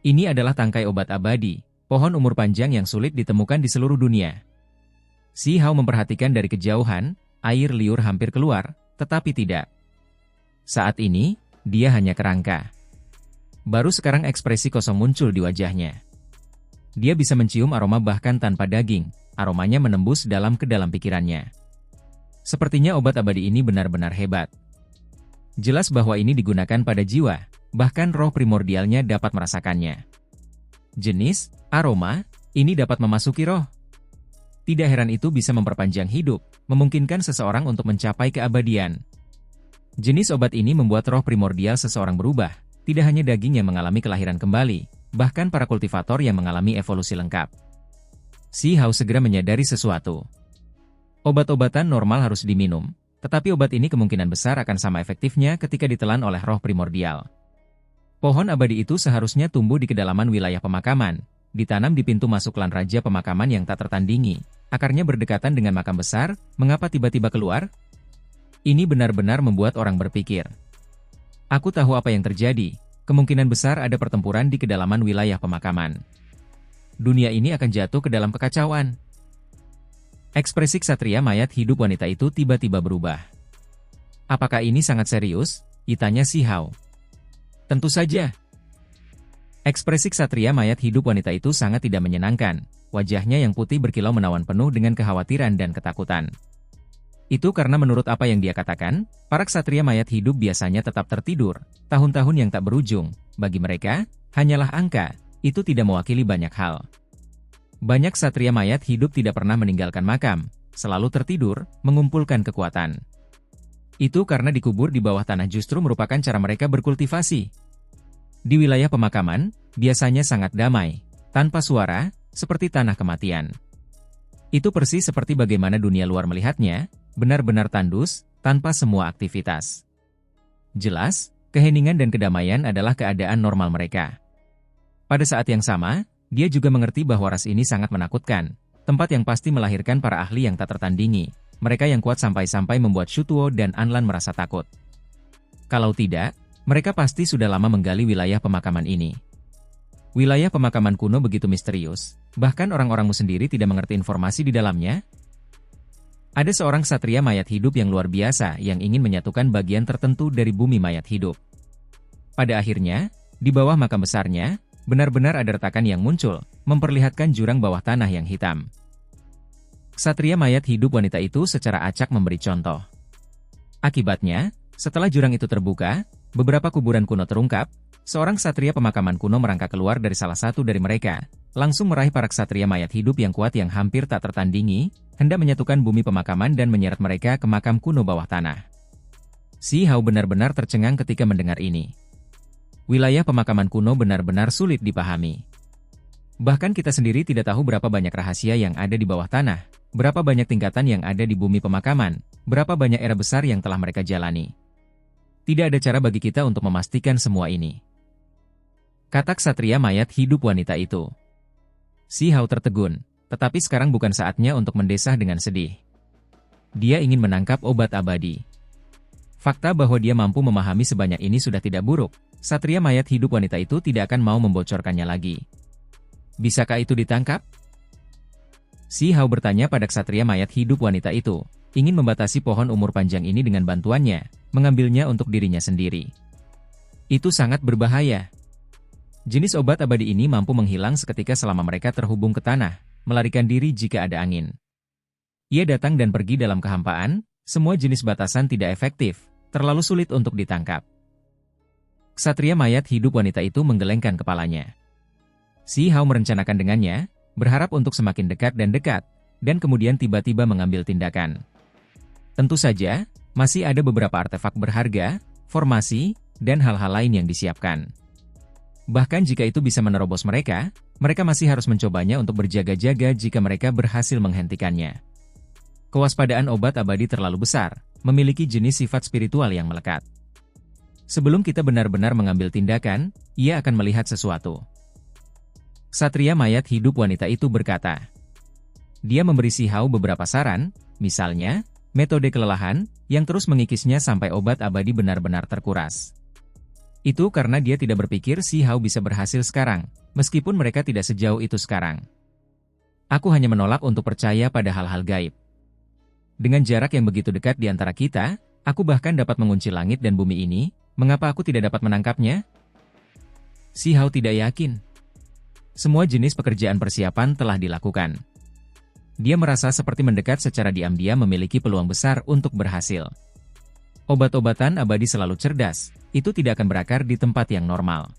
Ini adalah tangkai obat abadi, pohon umur panjang yang sulit ditemukan di seluruh dunia. Si Hao memperhatikan dari kejauhan, air liur hampir keluar, tetapi tidak. Saat ini, dia hanya kerangka. Baru sekarang ekspresi kosong muncul di wajahnya. Dia bisa mencium aroma bahkan tanpa daging, aromanya menembus dalam ke dalam pikirannya. Sepertinya obat abadi ini benar-benar hebat. Jelas bahwa ini digunakan pada jiwa, bahkan roh primordialnya dapat merasakannya. Jenis, aroma, ini dapat memasuki roh. Tidak heran itu bisa memperpanjang hidup, memungkinkan seseorang untuk mencapai keabadian. Jenis obat ini membuat roh primordial seseorang berubah, tidak hanya daging yang mengalami kelahiran kembali, bahkan para kultivator yang mengalami evolusi lengkap. Si Hao segera menyadari sesuatu. Obat-obatan normal harus diminum, tetapi obat ini kemungkinan besar akan sama efektifnya ketika ditelan oleh roh primordial. Pohon abadi itu seharusnya tumbuh di kedalaman wilayah pemakaman, ditanam di pintu masuk klan raja pemakaman yang tak tertandingi, akarnya berdekatan dengan makam besar, mengapa tiba-tiba keluar? Ini benar-benar membuat orang berpikir. Aku tahu apa yang terjadi, kemungkinan besar ada pertempuran di kedalaman wilayah pemakaman. Dunia ini akan jatuh ke dalam kekacauan. Ekspresi ksatria mayat hidup wanita itu tiba-tiba berubah. Apakah ini sangat serius? Tanya si Hao. Tentu saja. Ekspresi ksatria mayat hidup wanita itu sangat tidak menyenangkan. Wajahnya yang putih berkilau menawan penuh dengan kekhawatiran dan ketakutan. Itu karena menurut apa yang dia katakan, para ksatria mayat hidup biasanya tetap tertidur, tahun-tahun yang tak berujung. Bagi mereka, hanyalah angka, itu tidak mewakili banyak hal. Banyak ksatria mayat hidup tidak pernah meninggalkan makam, selalu tertidur, mengumpulkan kekuatan. Itu karena dikubur di bawah tanah justru merupakan cara mereka berkultivasi. Di wilayah pemakaman, biasanya sangat damai, tanpa suara, seperti tanah kematian. Itu persis seperti bagaimana dunia luar melihatnya, benar-benar tandus, tanpa semua aktivitas. Jelas, keheningan dan kedamaian adalah keadaan normal mereka. Pada saat yang sama, dia juga mengerti bahwa ras ini sangat menakutkan, tempat yang pasti melahirkan para ahli yang tak tertandingi, mereka yang kuat sampai-sampai membuat Shutuo dan Anlan merasa takut. Kalau tidak, mereka pasti sudah lama menggali wilayah pemakaman ini. Wilayah pemakaman kuno begitu misterius, bahkan orang-orangmu sendiri tidak mengerti informasi di dalamnya. Ada seorang ksatria mayat hidup yang luar biasa yang ingin menyatukan bagian tertentu dari bumi mayat hidup. Pada akhirnya, di bawah makam besarnya, benar-benar ada retakan yang muncul, memperlihatkan jurang bawah tanah yang hitam. Ksatria mayat hidup wanita itu secara acak memberi contoh. Akibatnya, setelah jurang itu terbuka, beberapa kuburan kuno terungkap, seorang ksatria pemakaman kuno merangkak keluar dari salah satu dari mereka, langsung meraih para ksatria mayat hidup yang kuat yang hampir tak tertandingi, hendak menyatukan bumi pemakaman dan menyeret mereka ke makam kuno bawah tanah. Si Hao benar-benar tercengang ketika mendengar ini. Wilayah pemakaman kuno benar-benar sulit dipahami. Bahkan kita sendiri tidak tahu berapa banyak rahasia yang ada di bawah tanah, berapa banyak tingkatan yang ada di bumi pemakaman, berapa banyak era besar yang telah mereka jalani. Tidak ada cara bagi kita untuk memastikan semua ini. Kata ksatria mayat hidup wanita itu. Si Hao tertegun, tetapi sekarang bukan saatnya untuk mendesah dengan sedih. Dia ingin menangkap obat abadi. Fakta bahwa dia mampu memahami sebanyak ini sudah tidak buruk, ksatria mayat hidup wanita itu tidak akan mau membocorkannya lagi. Bisakah itu ditangkap? Si Hao bertanya pada ksatria mayat hidup wanita itu, ingin membatasi pohon umur panjang ini dengan bantuannya, mengambilnya untuk dirinya sendiri. Itu sangat berbahaya. Jenis obat abadi ini mampu menghilang seketika selama mereka terhubung ke tanah, melarikan diri jika ada angin. Ia datang dan pergi dalam kehampaan, semua jenis batasan tidak efektif, terlalu sulit untuk ditangkap. Ksatria mayat hidup wanita itu menggelengkan kepalanya. Si Hao merencanakan dengannya, berharap untuk semakin dekat, dan kemudian tiba-tiba mengambil tindakan. Tentu saja, masih ada beberapa artefak berharga, formasi, dan hal-hal lain yang disiapkan. Bahkan jika itu bisa menerobos mereka, mereka masih harus mencobanya untuk berjaga-jaga jika mereka berhasil menghentikannya. Kewaspadaan obat abadi terlalu besar, memiliki jenis sifat spiritual yang melekat. Sebelum kita benar-benar mengambil tindakan, ia akan melihat sesuatu. Ksatria mayat hidup wanita itu berkata. Dia memberi si Hao beberapa saran, misalnya, metode kelelahan, yang terus mengikisnya sampai obat abadi benar-benar terkuras. Itu karena dia tidak berpikir Si Hao bisa berhasil sekarang, meskipun mereka tidak sejauh itu sekarang. Aku hanya menolak untuk percaya pada hal-hal gaib. Dengan jarak yang begitu dekat di antara kita, aku bahkan dapat mengunci langit dan bumi ini, mengapa aku tidak dapat menangkapnya? Si Hao tidak yakin. Semua jenis pekerjaan persiapan telah dilakukan. Dia merasa seperti mendekat secara diam-diam memiliki peluang besar untuk berhasil. Obat-obatan abadi selalu cerdas, itu tidak akan berakar di tempat yang normal.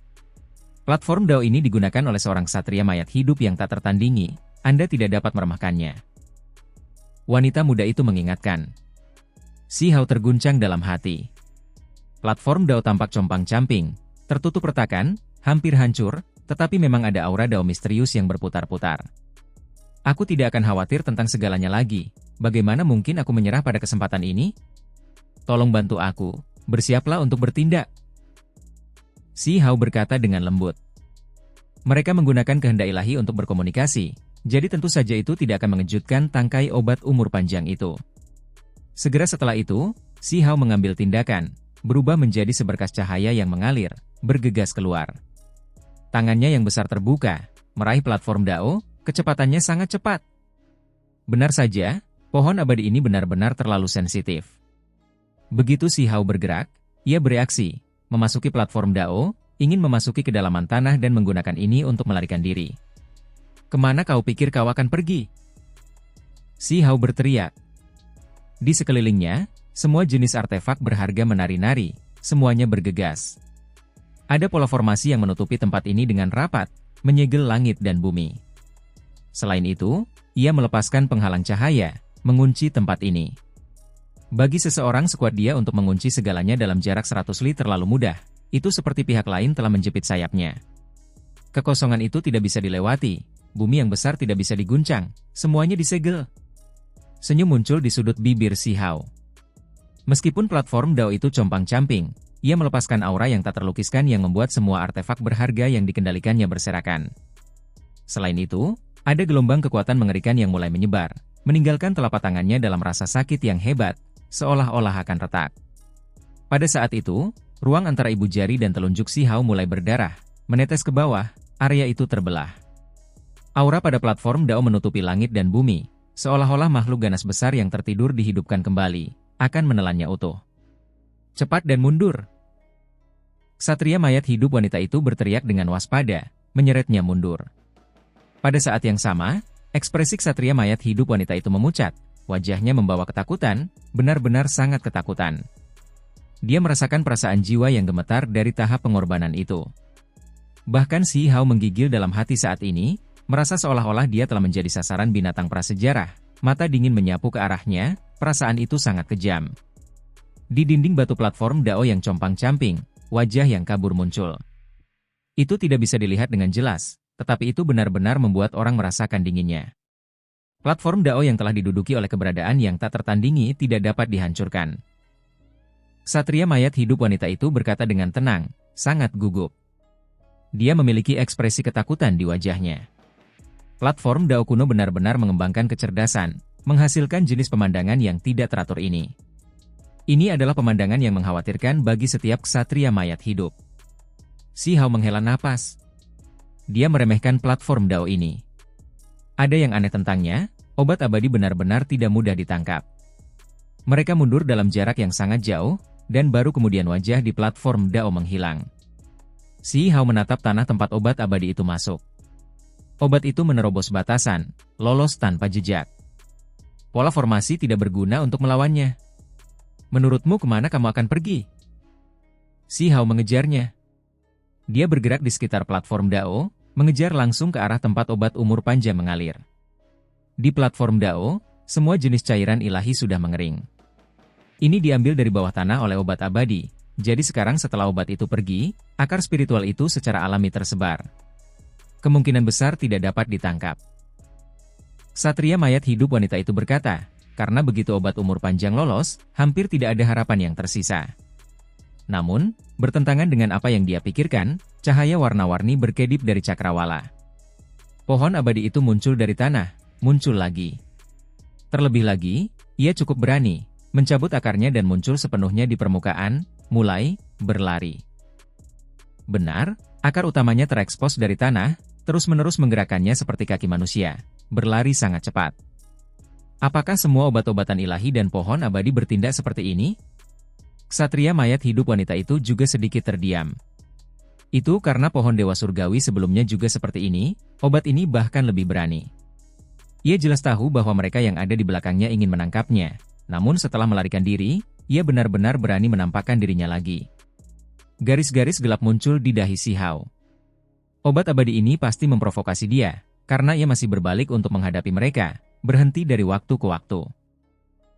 Platform Dao ini digunakan oleh seorang ksatria mayat hidup yang tak tertandingi, Anda tidak dapat meremehkannya. Wanita muda itu mengingatkan. Si Hao terguncang dalam hati. Platform Dao tampak compang-camping, tertutup retakan, hampir hancur, tetapi memang ada aura Dao misterius yang berputar-putar. Aku tidak akan khawatir tentang segalanya lagi. Bagaimana mungkin aku menyerah pada kesempatan ini? Tolong bantu aku, bersiaplah untuk bertindak. Si Hao berkata dengan lembut. Mereka menggunakan kehendak ilahi untuk berkomunikasi, jadi tentu saja itu tidak akan mengejutkan tangkai obat umur panjang itu. Segera setelah itu, Si Hao mengambil tindakan, berubah menjadi seberkas cahaya yang mengalir, bergegas keluar. Tangannya yang besar terbuka, meraih platform Dao, kecepatannya sangat cepat. Benar saja, pohon abadi ini benar-benar terlalu sensitif. Begitu Si Hao bergerak, ia bereaksi, memasuki platform Dao, ingin memasuki kedalaman tanah dan menggunakan ini untuk melarikan diri. Kemana kau pikir kau akan pergi? Si Hao berteriak. Di sekelilingnya, semua jenis artefak berharga menari-nari, semuanya bergegas. Ada pola formasi yang menutupi tempat ini dengan rapat, menyegel langit dan bumi. Selain itu, ia melepaskan penghalang cahaya, mengunci tempat ini. Bagi seseorang sekuat dia untuk mengunci segalanya dalam jarak 100 li terlalu mudah, itu seperti pihak lain telah menjepit sayapnya. Kekosongan itu tidak bisa dilewati, bumi yang besar tidak bisa diguncang, semuanya disegel. Senyum muncul di sudut bibir Si Hao. Meskipun platform Dao itu compang-camping, ia melepaskan aura yang tak terlukiskan yang membuat semua artefak berharga yang dikendalikannya berserakan. Selain itu, ada gelombang kekuatan mengerikan yang mulai menyebar, meninggalkan telapak tangannya dalam rasa sakit yang hebat, seolah-olah akan retak. Pada saat itu, ruang antara ibu jari dan telunjuk Si Hao mulai berdarah, menetes ke bawah, area itu terbelah. Aura pada platform Dao menutupi langit dan bumi, seolah-olah makhluk ganas besar yang tertidur dihidupkan kembali, akan menelannya utuh. Cepat dan mundur. Ksatria mayat hidup wanita itu berteriak dengan waspada, menyeretnya mundur. Pada saat yang sama, ekspresi ksatria mayat hidup wanita itu memucat, wajahnya membawa ketakutan, benar-benar sangat ketakutan. Dia merasakan perasaan jiwa yang gemetar dari tahap pengorbanan itu. Bahkan Si Hao menggigil dalam hati saat ini, merasa seolah-olah dia telah menjadi sasaran binatang prasejarah, mata dingin menyapu ke arahnya, perasaan itu sangat kejam. Di dinding batu platform Dao yang compang-camping, wajah yang kabur muncul. Itu tidak bisa dilihat dengan jelas, tetapi itu benar-benar membuat orang merasakan dinginnya. Platform Dao yang telah diduduki oleh keberadaan yang tak tertandingi tidak dapat dihancurkan. Ksatria mayat hidup wanita itu berkata dengan tenang, sangat gugup. Dia memiliki ekspresi ketakutan di wajahnya. Platform Dao kuno benar-benar mengembangkan kecerdasan, menghasilkan jenis pemandangan yang tidak teratur ini. Ini adalah pemandangan yang mengkhawatirkan bagi setiap ksatria mayat hidup. Si Hao menghela napas. Dia meremehkan platform Dao ini. Ada yang aneh tentangnya, obat abadi benar-benar tidak mudah ditangkap. Mereka mundur dalam jarak yang sangat jauh, dan baru kemudian wajah di platform Dao menghilang. Si Hao menatap tanah tempat obat abadi itu masuk. Obat itu menerobos batasan, lolos tanpa jejak. Pola formasi tidak berguna untuk melawannya. Menurutmu kemana kamu akan pergi? Si Hao mengejarnya. Dia bergerak di sekitar platform Dao, mengejar langsung ke arah tempat obat umur panjang mengalir. Di platform Dao, semua jenis cairan ilahi sudah mengering. Ini diambil dari bawah tanah oleh obat abadi, jadi sekarang setelah obat itu pergi, akar spiritual itu secara alami tersebar. Kemungkinan besar tidak dapat ditangkap. Ksatria mayat hidup wanita itu berkata, karena begitu obat umur panjang lolos, hampir tidak ada harapan yang tersisa. Namun, bertentangan dengan apa yang dia pikirkan, cahaya warna-warni berkedip dari cakrawala. Pohon abadi itu muncul dari tanah, muncul lagi. Terlebih lagi, ia cukup berani, mencabut akarnya dan muncul sepenuhnya di permukaan, mulai berlari. Benar, akar utamanya terekspos dari tanah, terus-menerus menggerakkannya seperti kaki manusia, berlari sangat cepat. Apakah semua obat-obatan ilahi dan pohon abadi bertindak seperti ini? Ksatria mayat hidup wanita itu juga sedikit terdiam. Itu karena pohon dewa surgawi sebelumnya juga seperti ini, obat ini bahkan lebih berani. Ia jelas tahu bahwa mereka yang ada di belakangnya ingin menangkapnya, namun setelah melarikan diri, ia benar-benar berani menampakkan dirinya lagi. Garis-garis gelap muncul di dahi Si Hao. Obat abadi ini pasti memprovokasi dia, karena ia masih berbalik untuk menghadapi mereka, berhenti dari waktu ke waktu.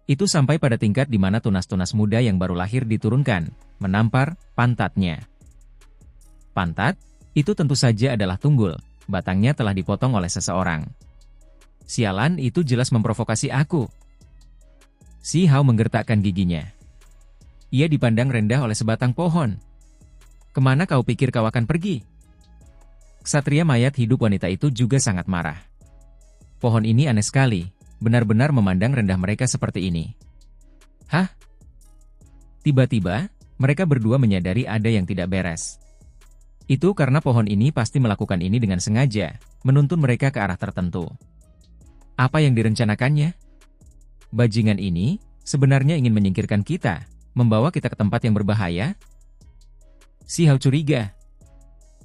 Itu sampai pada tingkat di mana tunas-tunas muda yang baru lahir diturunkan, menampar pantatnya. Pantat, itu tentu saja adalah tunggul, batangnya telah dipotong oleh seseorang. Sialan, itu jelas memprovokasi aku. Si Hao menggertakkan giginya. Ia dipandang rendah oleh sebatang pohon. Kemana kau pikir kau akan pergi? Ksatria mayat hidup wanita itu juga sangat marah. Pohon ini aneh sekali, benar-benar memandang rendah mereka seperti ini. Hah? Tiba-tiba, mereka berdua menyadari ada yang tidak beres. Itu karena pohon ini pasti melakukan ini dengan sengaja, menuntun mereka ke arah tertentu. Apa yang direncanakannya? Bajingan ini sebenarnya ingin menyingkirkan kita, membawa kita ke tempat yang berbahaya? Si Hao curiga.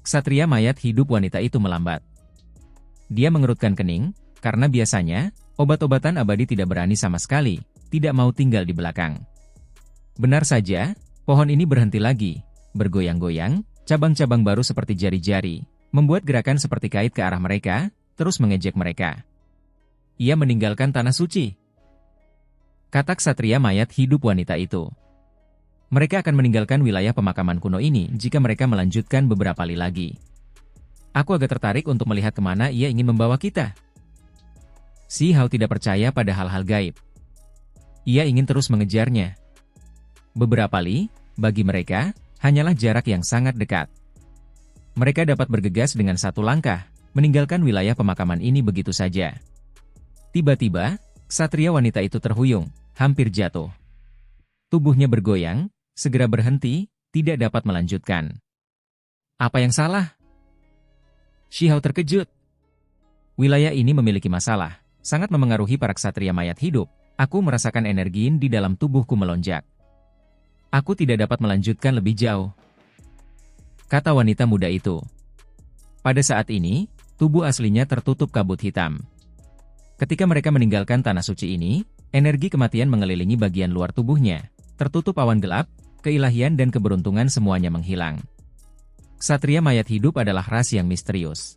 Ksatria mayat hidup wanita itu melambat. Dia mengerutkan kening, karena biasanya, obat-obatan abadi tidak berani sama sekali, tidak mau tinggal di belakang. Benar saja, pohon ini berhenti lagi, bergoyang-goyang, cabang-cabang baru seperti jari-jari, membuat gerakan seperti kait ke arah mereka, terus mengejek mereka. Ia meninggalkan tanah suci. Kata ksatria mayat hidup wanita itu. Mereka akan meninggalkan wilayah pemakaman kuno ini jika mereka melanjutkan beberapa kali lagi. Aku agak tertarik untuk melihat kemana ia ingin membawa kita. Si Hao tidak percaya pada hal-hal gaib. Ia ingin terus mengejarnya. Beberapa kali, bagi mereka, hanyalah jarak yang sangat dekat. Mereka dapat bergegas dengan satu langkah, meninggalkan wilayah pemakaman ini begitu saja. Tiba-tiba, ksatria wanita itu terhuyung, hampir jatuh. Tubuhnya bergoyang, segera berhenti, tidak dapat melanjutkan. Apa yang salah? Si Hao terkejut. Wilayah ini memiliki masalah, sangat memengaruhi para ksatria mayat hidup. Aku merasakan energi di dalam tubuhku melonjak. Aku tidak dapat melanjutkan lebih jauh. Kata wanita muda itu. Pada saat ini, tubuh aslinya tertutup kabut hitam. Ketika mereka meninggalkan tanah suci ini, energi kematian mengelilingi bagian luar tubuhnya. Tertutup awan gelap, keilahian dan keberuntungan semuanya menghilang. Ksatria mayat hidup adalah ras yang misterius.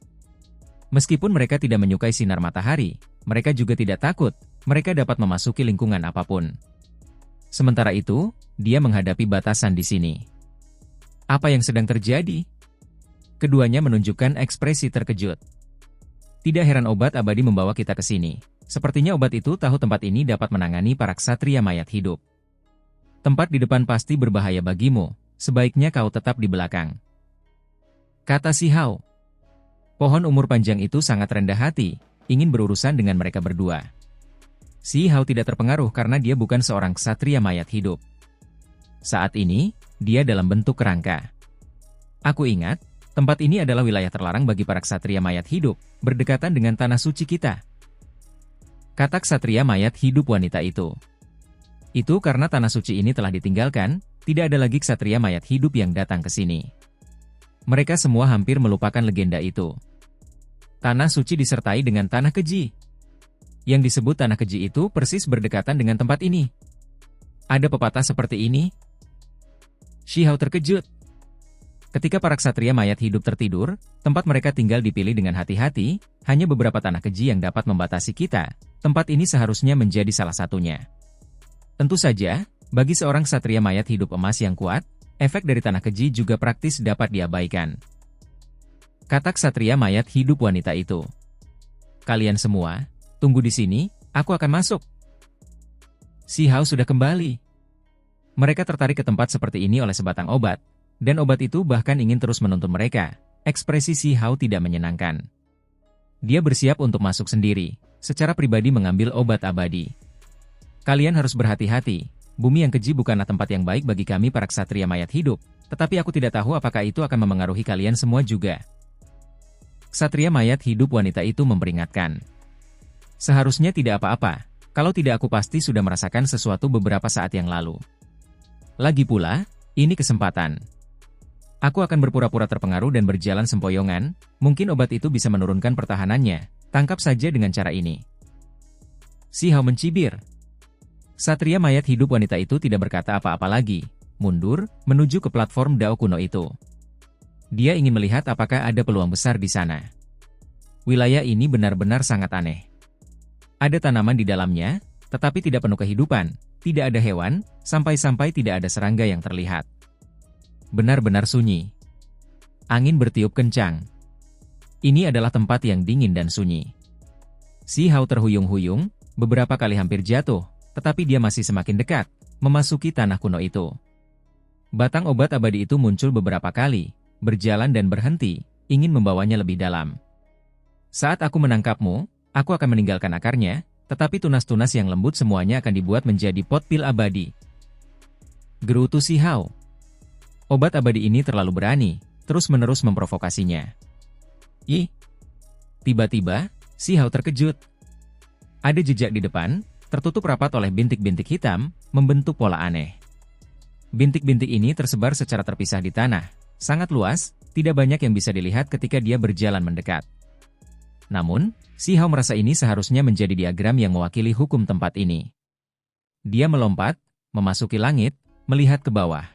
Meskipun mereka tidak menyukai sinar matahari, mereka juga tidak takut, mereka dapat memasuki lingkungan apapun. Sementara itu, dia menghadapi batasan di sini. Apa yang sedang terjadi? Keduanya menunjukkan ekspresi terkejut. Tidak heran obat abadi membawa kita ke sini. Sepertinya obat itu tahu tempat ini dapat menangani para ksatria mayat hidup. Tempat di depan pasti berbahaya bagimu, sebaiknya kau tetap di belakang. Kata Si Hao. Pohon umur panjang itu sangat rendah hati, ingin berurusan dengan mereka berdua. Si Hao tidak terpengaruh karena dia bukan seorang ksatria mayat hidup. Saat ini, dia dalam bentuk kerangka. Aku ingat, tempat ini adalah wilayah terlarang bagi para ksatria mayat hidup, berdekatan dengan tanah suci kita. Kata ksatria mayat hidup wanita itu. Itu karena tanah suci ini telah ditinggalkan, tidak ada lagi ksatria mayat hidup yang datang ke sini. Mereka semua hampir melupakan legenda itu. Tanah suci disertai dengan tanah keji. Yang disebut tanah keji itu persis berdekatan dengan tempat ini. Ada pepatah seperti ini. Si Hao terkejut. Ketika para ksatria mayat hidup tertidur, tempat mereka tinggal dipilih dengan hati-hati, hanya beberapa tanah keji yang dapat membatasi kita. Tempat ini seharusnya menjadi salah satunya. Tentu saja, bagi seorang ksatria mayat hidup emas yang kuat, efek dari tanah keji juga praktis dapat diabaikan. Kata ksatria mayat hidup wanita itu. Kalian semua, tunggu di sini, aku akan masuk. Si Hao sudah kembali. Mereka tertarik ke tempat seperti ini oleh sebatang obat, dan obat itu bahkan ingin terus menuntun mereka. Ekspresi Si Hao tidak menyenangkan. Dia bersiap untuk masuk sendiri, secara pribadi mengambil obat abadi. Kalian harus berhati-hati, bumi yang keji bukanlah tempat yang baik bagi kami para ksatria mayat hidup, Tetapi aku tidak tahu apakah itu akan memengaruhi kalian semua juga. Ksatria mayat hidup wanita itu memperingatkan. Seharusnya tidak apa-apa, kalau tidak aku pasti sudah merasakan sesuatu beberapa saat yang lalu. Lagi pula, ini kesempatan. Aku akan berpura-pura terpengaruh dan berjalan sempoyongan, mungkin obat itu bisa menurunkan pertahanannya, tangkap saja dengan cara ini. Si Hao mencibir. Satria mayat hidup wanita itu tidak berkata apa-apa lagi, mundur, menuju ke platform Dao kuno itu. Dia ingin melihat apakah ada peluang besar di sana. Wilayah ini benar-benar sangat aneh. Ada tanaman di dalamnya, tetapi tidak penuh kehidupan, tidak ada hewan, sampai-sampai tidak ada serangga yang terlihat. Benar-benar sunyi. Angin bertiup kencang. Ini adalah tempat yang dingin dan sunyi. Si Hao terhuyung-huyung, beberapa kali hampir jatuh, tetapi dia masih semakin dekat, memasuki tanah kuno itu. Batang obat abadi itu muncul beberapa kali, berjalan dan berhenti, ingin membawanya lebih dalam. Saat aku menangkapmu, aku akan meninggalkan akarnya, tetapi tunas-tunas yang lembut semuanya akan dibuat menjadi pot pil abadi. Gerutu Si Hao. Obat abadi ini terlalu berani, terus-menerus memprovokasinya. Ih! Tiba-tiba, Si Hao terkejut. Ada jejak di depan, tertutup rapat oleh bintik-bintik hitam, membentuk pola aneh. Bintik-bintik ini tersebar secara terpisah di tanah, sangat luas, tidak banyak yang bisa dilihat ketika dia berjalan mendekat. Namun, Si Hao merasa ini seharusnya menjadi diagram yang mewakili hukum tempat ini. Dia melompat, memasuki langit, melihat ke bawah.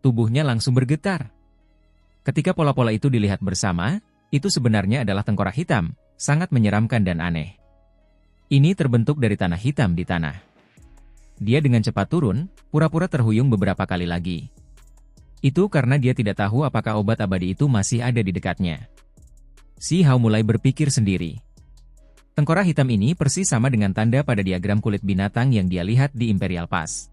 Tubuhnya langsung bergetar. Ketika pola-pola itu dilihat bersama, itu sebenarnya adalah tengkorak hitam, sangat menyeramkan dan aneh. Ini terbentuk dari tanah hitam di tanah. Dia dengan cepat turun, pura-pura terhuyung beberapa kali lagi. Itu karena dia tidak tahu apakah obat abadi itu masih ada di dekatnya. Si Hao mulai berpikir sendiri. Tengkorak hitam ini persis sama dengan tanda pada diagram kulit binatang yang dia lihat di Imperial Pass.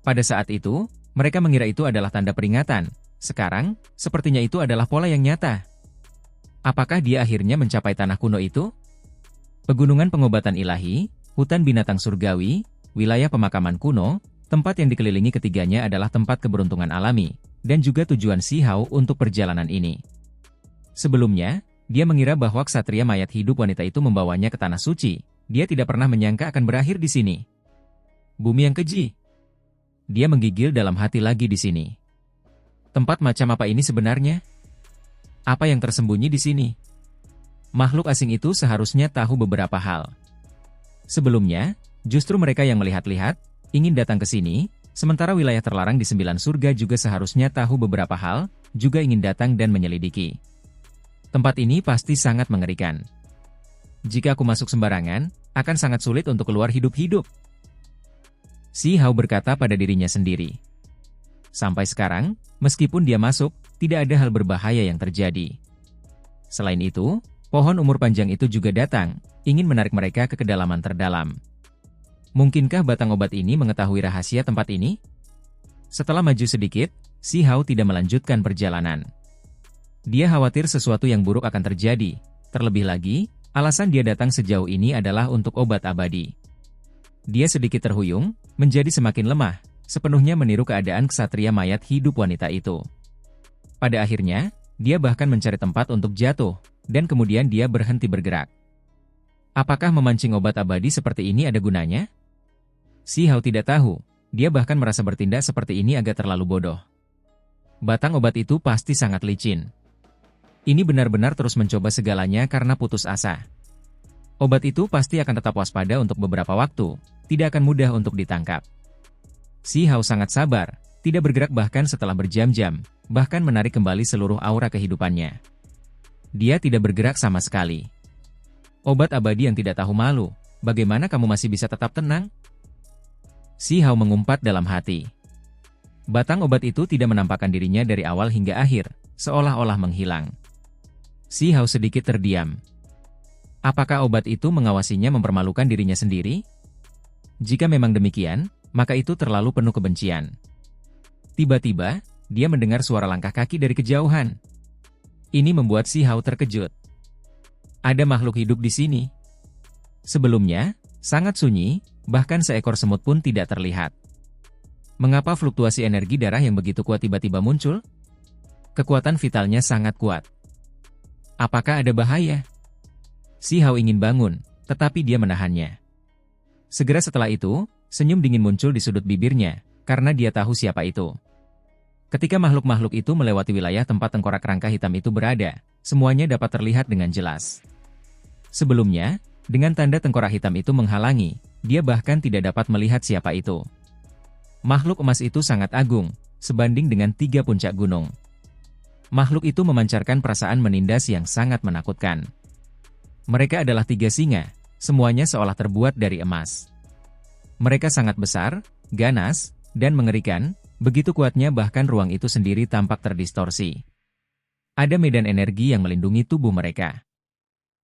Pada saat itu, mereka mengira itu adalah tanda peringatan. Sekarang, sepertinya itu adalah pola yang nyata. Apakah dia akhirnya mencapai tanah kuno itu? Pegunungan pengobatan ilahi, hutan binatang surgawi, wilayah pemakaman kuno, tempat yang dikelilingi ketiganya adalah tempat keberuntungan alami, dan juga tujuan Si Hao untuk perjalanan ini. Sebelumnya, dia mengira bahwa ksatria mayat hidup wanita itu membawanya ke tanah suci. Dia tidak pernah menyangka akan berakhir di sini. Bumi yang keji. Dia menggigil dalam hati lagi di sini. Tempat macam apa ini sebenarnya? Apa yang tersembunyi di sini? Makhluk asing itu seharusnya tahu beberapa hal. Sebelumnya, justru mereka yang melihat-lihat, ingin datang ke sini, sementara wilayah terlarang di 9 surga juga seharusnya tahu beberapa hal, juga ingin datang dan menyelidiki. Tempat ini pasti sangat mengerikan. Jika aku masuk sembarangan, akan sangat sulit untuk keluar hidup-hidup. Si Hao berkata pada dirinya sendiri. Sampai sekarang, meskipun dia masuk, tidak ada hal berbahaya yang terjadi. Selain itu, pohon umur panjang itu juga datang, ingin menarik mereka ke kedalaman terdalam. Mungkinkah batang obat ini mengetahui rahasia tempat ini? Setelah maju sedikit, Si Hao tidak melanjutkan perjalanan. Dia khawatir sesuatu yang buruk akan terjadi. Terlebih lagi, alasan dia datang sejauh ini adalah untuk obat abadi. Dia sedikit terhuyung, menjadi semakin lemah, sepenuhnya meniru keadaan ksatria mayat hidup wanita itu. Pada akhirnya, dia bahkan mencari tempat untuk jatuh, dan kemudian dia berhenti bergerak. Apakah memancing obat abadi seperti ini ada gunanya? Si Hao tidak tahu, dia bahkan merasa bertindak seperti ini agak terlalu bodoh. Batang obat itu pasti sangat licin. Ini benar-benar terus mencoba segalanya karena putus asa. Obat itu pasti akan tetap waspada untuk beberapa waktu, tidak akan mudah untuk ditangkap. Si Hao sangat sabar, tidak bergerak bahkan setelah berjam-jam, bahkan menarik kembali seluruh aura kehidupannya. Dia tidak bergerak sama sekali. Obat abadi yang tidak tahu malu, bagaimana kamu masih bisa tetap tenang? Si Hao mengumpat dalam hati. Batang obat itu tidak menampakkan dirinya dari awal hingga akhir, seolah-olah menghilang. Si Hao sedikit terdiam. Apakah obat itu mengawasinya mempermalukan dirinya sendiri? Jika memang demikian, maka itu terlalu penuh kebencian. Tiba-tiba, dia mendengar suara langkah kaki dari kejauhan. Ini membuat Si Hao terkejut. Ada makhluk hidup di sini. Sebelumnya, sangat sunyi, bahkan seekor semut pun tidak terlihat. Mengapa fluktuasi energi darah yang begitu kuat tiba-tiba muncul? Kekuatan vitalnya sangat kuat. Apakah ada bahaya? Si Hao ingin bangun, tetapi dia menahannya. Segera setelah itu, senyum dingin muncul di sudut bibirnya, karena dia tahu siapa itu. Ketika makhluk-makhluk itu melewati wilayah tempat tengkorak rangka hitam itu berada, semuanya dapat terlihat dengan jelas. Sebelumnya, dengan tanda tengkorak hitam itu menghalangi, dia bahkan tidak dapat melihat siapa itu. Makhluk emas itu sangat agung, sebanding dengan 3 puncak gunung. Makhluk itu memancarkan perasaan menindas yang sangat menakutkan. Mereka adalah 3 singa, semuanya seolah terbuat dari emas. Mereka sangat besar, ganas, dan mengerikan, begitu kuatnya bahkan ruang itu sendiri tampak terdistorsi. Ada medan energi yang melindungi tubuh mereka.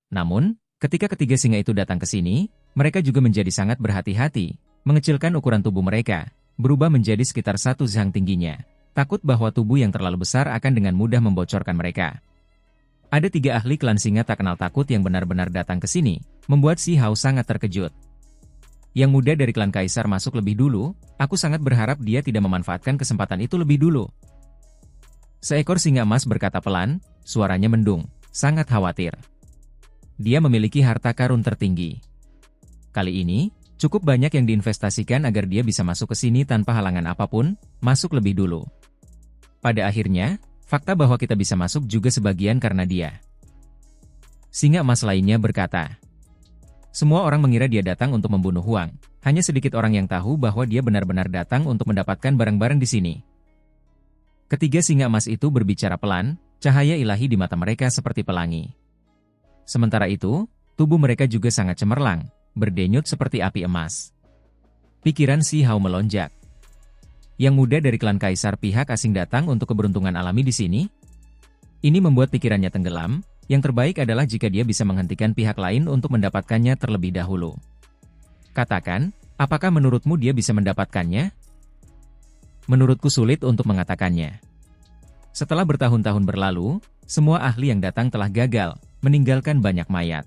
Namun, ketika ketiga singa itu datang ke sini, mereka juga menjadi sangat berhati-hati, mengecilkan ukuran tubuh mereka, berubah menjadi sekitar 1 zhang tingginya, takut bahwa tubuh yang terlalu besar akan dengan mudah membocorkan mereka. Ada 3 ahli klan singa tak kenal takut yang benar-benar datang ke sini, membuat Si Hao sangat terkejut. Yang muda dari klan kaisar masuk lebih dulu, aku sangat berharap dia tidak memanfaatkan kesempatan itu lebih dulu. Seekor singa emas berkata pelan, suaranya mendung, sangat khawatir. Dia memiliki harta karun tertinggi. Kali ini, cukup banyak yang diinvestasikan agar dia bisa masuk ke sini tanpa halangan apapun, masuk lebih dulu. Pada akhirnya, fakta bahwa kita bisa masuk juga sebagian karena dia. Singa emas lainnya berkata, semua orang mengira dia datang untuk membunuh Huang, hanya sedikit orang yang tahu bahwa dia benar-benar datang untuk mendapatkan barang-barang di sini. Ketiga singa emas itu berbicara pelan, cahaya ilahi di mata mereka seperti pelangi. Sementara itu, tubuh mereka juga sangat cemerlang, berdenyut seperti api emas. Pikiran Si Hao melonjak. Yang muda dari klan kaisar pihak asing datang untuk keberuntungan alami di sini? Ini membuat pikirannya tenggelam, yang terbaik adalah jika dia bisa menghentikan pihak lain untuk mendapatkannya terlebih dahulu. Katakan, apakah menurutmu dia bisa mendapatkannya? Menurutku sulit untuk mengatakannya. Setelah bertahun-tahun berlalu, semua ahli yang datang telah gagal, meninggalkan banyak mayat.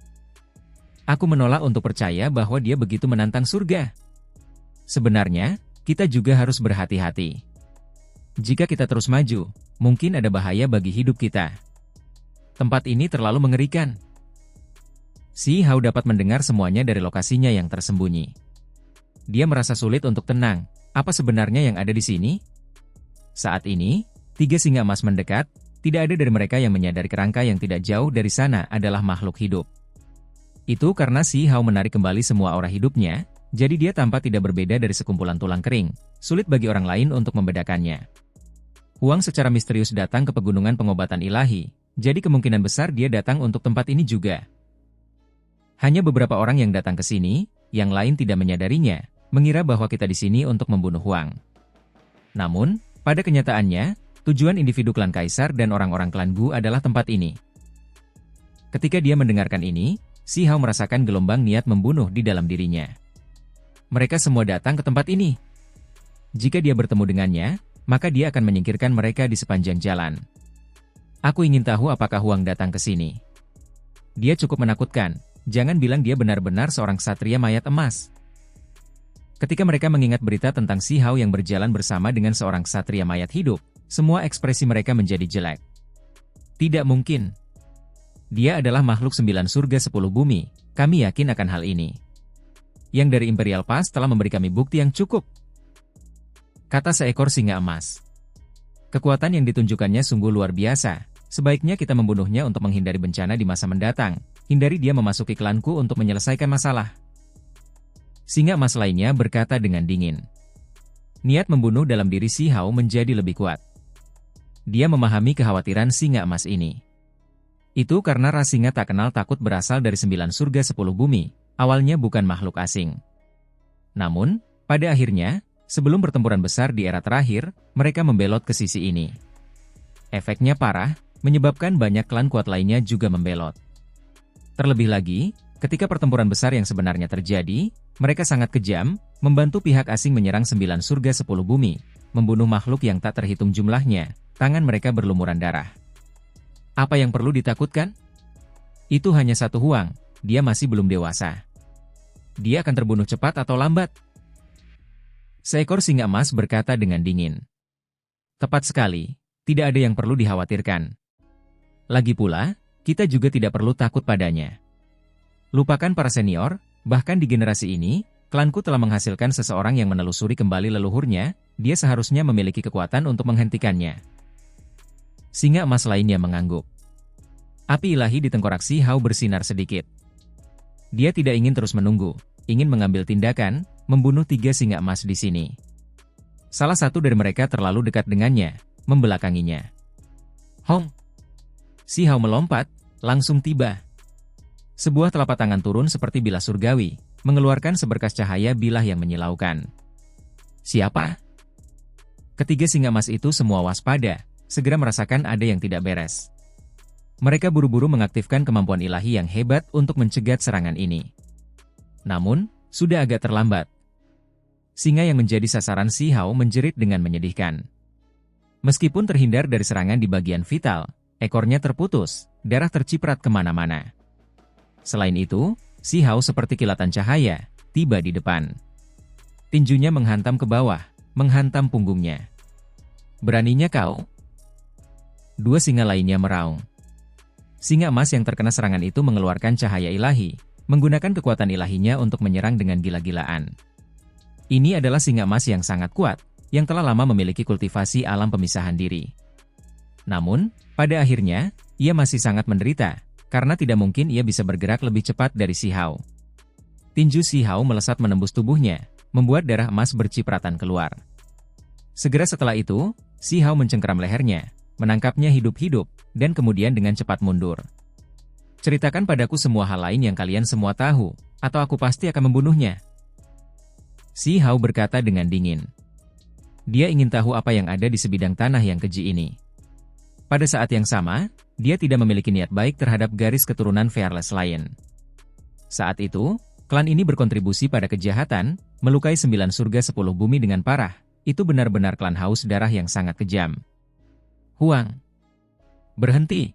Aku menolak untuk percaya bahwa dia begitu menantang surga. Sebenarnya, kita juga harus berhati-hati. Jika kita terus maju, mungkin ada bahaya bagi hidup kita. Tempat ini terlalu mengerikan. Si Hao dapat mendengar semuanya dari lokasinya yang tersembunyi. Dia merasa sulit untuk tenang. Apa sebenarnya yang ada di sini? Saat ini, 3 singa emas mendekat. Tidak ada dari mereka yang menyadari kerangka yang tidak jauh dari sana adalah makhluk hidup. Itu karena Si Hao menarik kembali semua aura hidupnya, jadi dia tampak tidak berbeda dari sekumpulan tulang kering. Sulit bagi orang lain untuk membedakannya. Huang secara misterius datang ke pegunungan pengobatan ilahi, jadi kemungkinan besar dia datang untuk tempat ini juga. Hanya beberapa orang yang datang ke sini, yang lain tidak menyadarinya, mengira bahwa kita di sini untuk membunuh Huang. Namun, pada kenyataannya, tujuan individu klan kaisar dan orang-orang klan Gu adalah tempat ini. Ketika dia mendengarkan ini, Si Hao merasakan gelombang niat membunuh di dalam dirinya. Mereka semua datang ke tempat ini. Jika dia bertemu dengannya, maka dia akan menyingkirkan mereka di sepanjang jalan. Aku ingin tahu apakah Huang datang ke sini. Dia cukup menakutkan, jangan bilang dia benar-benar seorang ksatria mayat emas. Ketika mereka mengingat berita tentang Si Hao yang berjalan bersama dengan seorang ksatria mayat hidup, semua ekspresi mereka menjadi jelek. Tidak mungkin. Dia adalah makhluk 9 surga 10 bumi, kami yakin akan hal ini. Yang dari Imperial Pass telah memberi kami bukti yang cukup. Kata seekor singa emas. Kekuatan yang ditunjukkannya sungguh luar biasa, sebaiknya kita membunuhnya untuk menghindari bencana di masa mendatang, hindari dia memasuki klanku untuk menyelesaikan masalah. Singa emas lainnya berkata dengan dingin. Niat membunuh dalam diri Si Hao menjadi lebih kuat. Dia memahami kekhawatiran singa emas ini. Itu karena ras singa tak kenal takut berasal dari 9 surga 10 bumi, awalnya bukan makhluk asing. Namun, pada akhirnya, sebelum pertempuran besar di era terakhir, mereka membelot ke sisi ini. Efeknya parah, menyebabkan banyak klan kuat lainnya juga membelot. Terlebih lagi, ketika pertempuran besar yang sebenarnya terjadi, mereka sangat kejam, membantu pihak asing menyerang 9 surga 10 bumi, membunuh makhluk yang tak terhitung jumlahnya, tangan mereka berlumuran darah. Apa yang perlu ditakutkan? Itu hanya satu Huang, dia masih belum dewasa. Dia akan terbunuh cepat atau lambat. Seekor singa emas berkata dengan dingin. Tepat sekali, tidak ada yang perlu dikhawatirkan. Lagi pula, kita juga tidak perlu takut padanya. Lupakan para senior, bahkan di generasi ini, klanku telah menghasilkan seseorang yang menelusuri kembali leluhurnya, dia seharusnya memiliki kekuatan untuk menghentikannya. Singa emas lainnya mengangguk. Api ilahi di tengkorak Si Hao bersinar sedikit. Dia tidak ingin terus menunggu, ingin mengambil tindakan, membunuh 3 singa emas di sini. Salah satu dari mereka terlalu dekat dengannya, membelakanginya. Hong! Si Hao melompat, langsung tiba. Sebuah telapak tangan turun seperti bilah surgawi, mengeluarkan seberkas cahaya bilah yang menyilaukan. Siapa? Ketiga singa emas itu semua waspada, segera merasakan ada yang tidak beres. Mereka buru-buru mengaktifkan kemampuan ilahi yang hebat untuk mencegat serangan ini. Namun, sudah agak terlambat. Singa yang menjadi sasaran Si Hao menjerit dengan menyedihkan. Meskipun terhindar dari serangan di bagian vital, ekornya terputus, darah terciprat kemana-mana. Selain itu, Si Hao seperti kilatan cahaya, tiba di depan. Tinjunya menghantam ke bawah, menghantam punggungnya. Beraninya kau? 2 singa lainnya meraung. Singa emas yang terkena serangan itu mengeluarkan cahaya ilahi, menggunakan kekuatan ilahinya untuk menyerang dengan gila-gilaan. Ini adalah singa emas yang sangat kuat, yang telah lama memiliki kultivasi alam pemisahan diri. Namun, pada akhirnya, ia masih sangat menderita, karena tidak mungkin ia bisa bergerak lebih cepat dari Si Hao. Tinju Si Hao melesat menembus tubuhnya, membuat darah emas bercipratan keluar. Segera setelah itu, Si Hao mencengkeram lehernya, menangkapnya hidup-hidup, dan kemudian dengan cepat mundur. Ceritakan padaku semua hal lain yang kalian semua tahu, atau aku pasti akan membunuhnya. Si Hao berkata dengan dingin. Dia ingin tahu apa yang ada di sebidang tanah yang keji ini. Pada saat yang sama, dia tidak memiliki niat baik terhadap garis keturunan Fearless Lion. Saat itu, klan ini berkontribusi pada kejahatan, melukai 9 surga 10 bumi dengan parah. Itu benar-benar klan haus darah yang sangat kejam. Huang! Berhenti!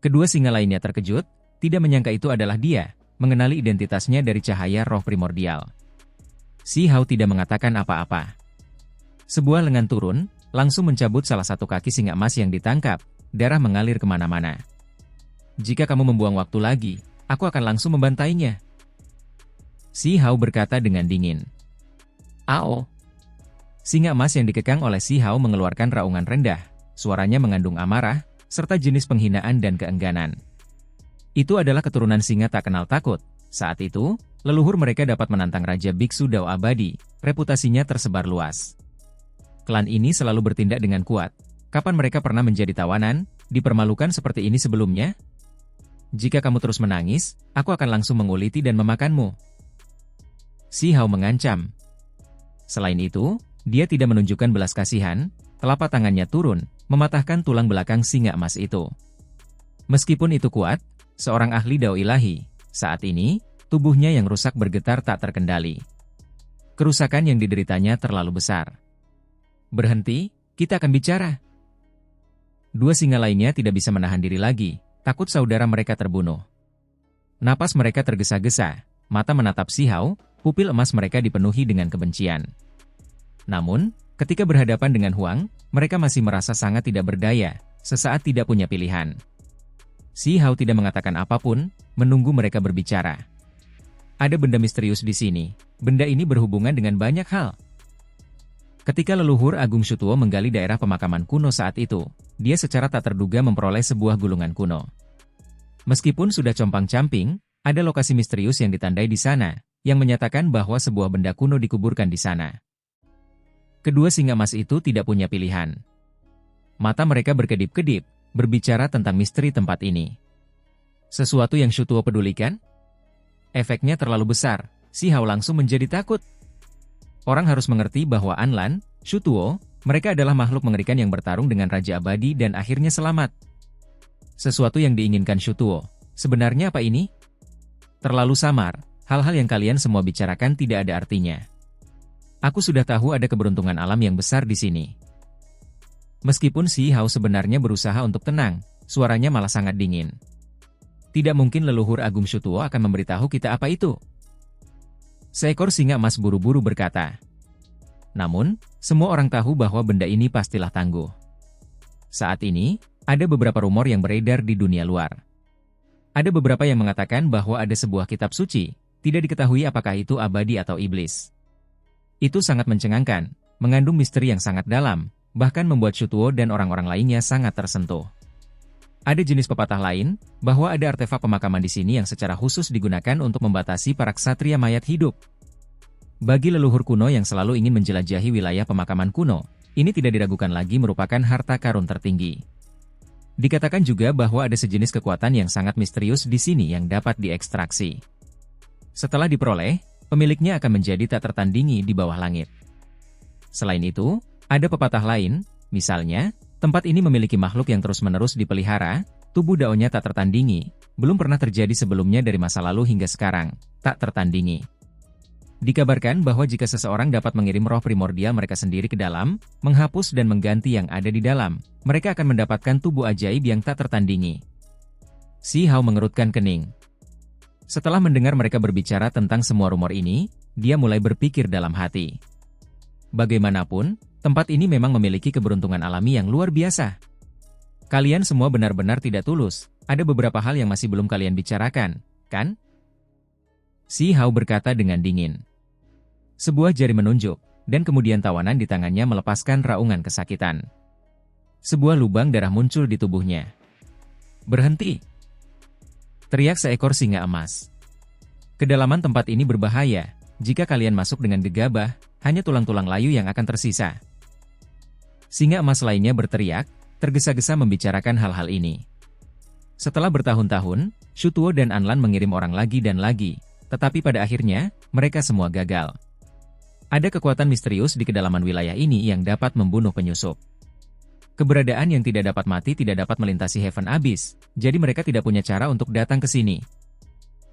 Kedua singa lainnya terkejut, tidak menyangka itu adalah dia, mengenali identitasnya dari cahaya roh primordial. Si Hao tidak mengatakan apa-apa. Sebuah lengan turun, langsung mencabut salah satu kaki singa emas yang ditangkap, darah mengalir kemana-mana. Jika kamu membuang waktu lagi, aku akan langsung membantainya. Si Hao berkata dengan dingin. Ao! Singa emas yang dikekang oleh Si Hao mengeluarkan raungan rendah, suaranya mengandung amarah, serta jenis penghinaan dan keengganan. Itu adalah keturunan singa tak kenal takut. Saat itu, leluhur mereka dapat menantang Raja Biksu Dao Abadi, reputasinya tersebar luas. Klan ini selalu bertindak dengan kuat. Kapan mereka pernah menjadi tawanan, dipermalukan seperti ini sebelumnya? Jika kamu terus menangis, aku akan langsung menguliti dan memakanmu. Si Hao mengancam. Selain itu, dia tidak menunjukkan belas kasihan, telapak tangannya turun, mematahkan tulang belakang singa emas itu. Meskipun itu kuat, seorang ahli Dao ilahi, saat ini, tubuhnya yang rusak bergetar tak terkendali. Kerusakan yang dideritanya terlalu besar. Berhenti, kita akan bicara. 2 singa lainnya tidak bisa menahan diri lagi, takut saudara mereka terbunuh. Napas mereka tergesa-gesa, mata menatap Si Hao, pupil emas mereka dipenuhi dengan kebencian. Namun, ketika berhadapan dengan Huang, mereka masih merasa sangat tidak berdaya, sesaat tidak punya pilihan. Si Hao tidak mengatakan apapun, menunggu mereka berbicara. Ada benda misterius di sini, benda ini berhubungan dengan banyak hal. Ketika leluhur Agung Shutuo menggali daerah pemakaman kuno saat itu, dia secara tak terduga memperoleh sebuah gulungan kuno. Meskipun sudah compang-camping, ada lokasi misterius yang ditandai di sana, yang menyatakan bahwa sebuah benda kuno dikuburkan di sana. Kedua singa emas itu tidak punya pilihan. Mata mereka berkedip-kedip, berbicara tentang misteri tempat ini. Sesuatu yang Shutuo pedulikan? Efeknya terlalu besar, Si Hao langsung menjadi takut. Orang harus mengerti bahwa Anlan, Shutuo, mereka adalah makhluk mengerikan yang bertarung dengan Raja Abadi dan akhirnya selamat. Sesuatu yang diinginkan Shutuo. Sebenarnya apa ini? Terlalu samar, hal-hal yang kalian semua bicarakan tidak ada artinya. Aku sudah tahu ada keberuntungan alam yang besar di sini. Meskipun Si Hao sebenarnya berusaha untuk tenang, suaranya malah sangat dingin. Tidak mungkin leluhur Agung Shutuo akan memberitahu kita apa itu. Seekor singa emas buru-buru berkata. Namun, semua orang tahu bahwa benda ini pastilah tangguh. Saat ini, ada beberapa rumor yang beredar di dunia luar. Ada beberapa yang mengatakan bahwa ada sebuah kitab suci, tidak diketahui apakah itu abadi atau iblis. Itu sangat mencengangkan, mengandung misteri yang sangat dalam, bahkan membuat Shutuo dan orang-orang lainnya sangat tersentuh. Ada jenis pepatah lain, bahwa ada artefak pemakaman di sini yang secara khusus digunakan untuk membatasi para ksatria mayat hidup. Bagi leluhur kuno yang selalu ingin menjelajahi wilayah pemakaman kuno, ini tidak diragukan lagi merupakan harta karun tertinggi. Dikatakan juga bahwa ada sejenis kekuatan yang sangat misterius di sini yang dapat diekstraksi. Setelah diperoleh, pemiliknya akan menjadi tak tertandingi di bawah langit. Selain itu, ada pepatah lain, misalnya, tempat ini memiliki makhluk yang terus-menerus dipelihara, tubuh daunnya tak tertandingi, belum pernah terjadi sebelumnya dari masa lalu hingga sekarang, tak tertandingi. Dikabarkan bahwa jika seseorang dapat mengirim roh primordial mereka sendiri ke dalam, menghapus dan mengganti yang ada di dalam, mereka akan mendapatkan tubuh ajaib yang tak tertandingi. Si Hao mengerutkan kening. Setelah mendengar mereka berbicara tentang semua rumor ini, dia mulai berpikir dalam hati. Bagaimanapun, tempat ini memang memiliki keberuntungan alami yang luar biasa. Kalian semua benar-benar tidak tulus, ada beberapa hal yang masih belum kalian bicarakan, kan? Si Hao berkata dengan dingin. Sebuah jari menunjuk, dan kemudian tawanan di tangannya melepaskan raungan kesakitan. Sebuah lubang darah muncul di tubuhnya. Berhenti! Teriak seekor singa emas. Kedalaman tempat ini berbahaya, jika kalian masuk dengan gegabah, hanya tulang-tulang layu yang akan tersisa. Singa emas lainnya berteriak, tergesa-gesa membicarakan hal-hal ini. Setelah bertahun-tahun, Shutuo dan Anlan mengirim orang lagi dan lagi, tetapi pada akhirnya, mereka semua gagal. Ada kekuatan misterius di kedalaman wilayah ini yang dapat membunuh penyusup. Keberadaan yang tidak dapat mati tidak dapat melintasi Heaven Abyss, jadi mereka tidak punya cara untuk datang ke sini.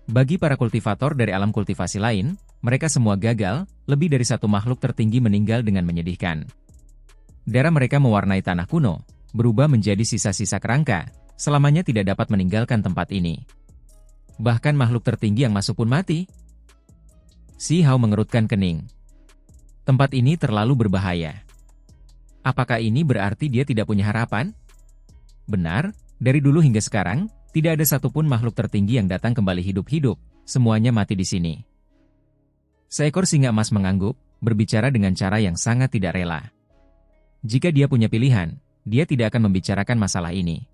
Bagi para kultivator dari alam kultivasi lain, mereka semua gagal, lebih dari satu makhluk tertinggi meninggal dengan menyedihkan. Darah mereka mewarnai tanah kuno, berubah menjadi sisa-sisa kerangka, selamanya tidak dapat meninggalkan tempat ini. Bahkan makhluk tertinggi yang masuk pun mati. Si Hao mengerutkan kening. Tempat ini terlalu berbahaya. Apakah ini berarti dia tidak punya harapan? Benar, dari dulu hingga sekarang, tidak ada satupun makhluk tertinggi yang datang kembali hidup-hidup, semuanya mati di sini. Seekor singa emas mengangguk, berbicara dengan cara yang sangat tidak rela. Jika dia punya pilihan, dia tidak akan membicarakan masalah ini.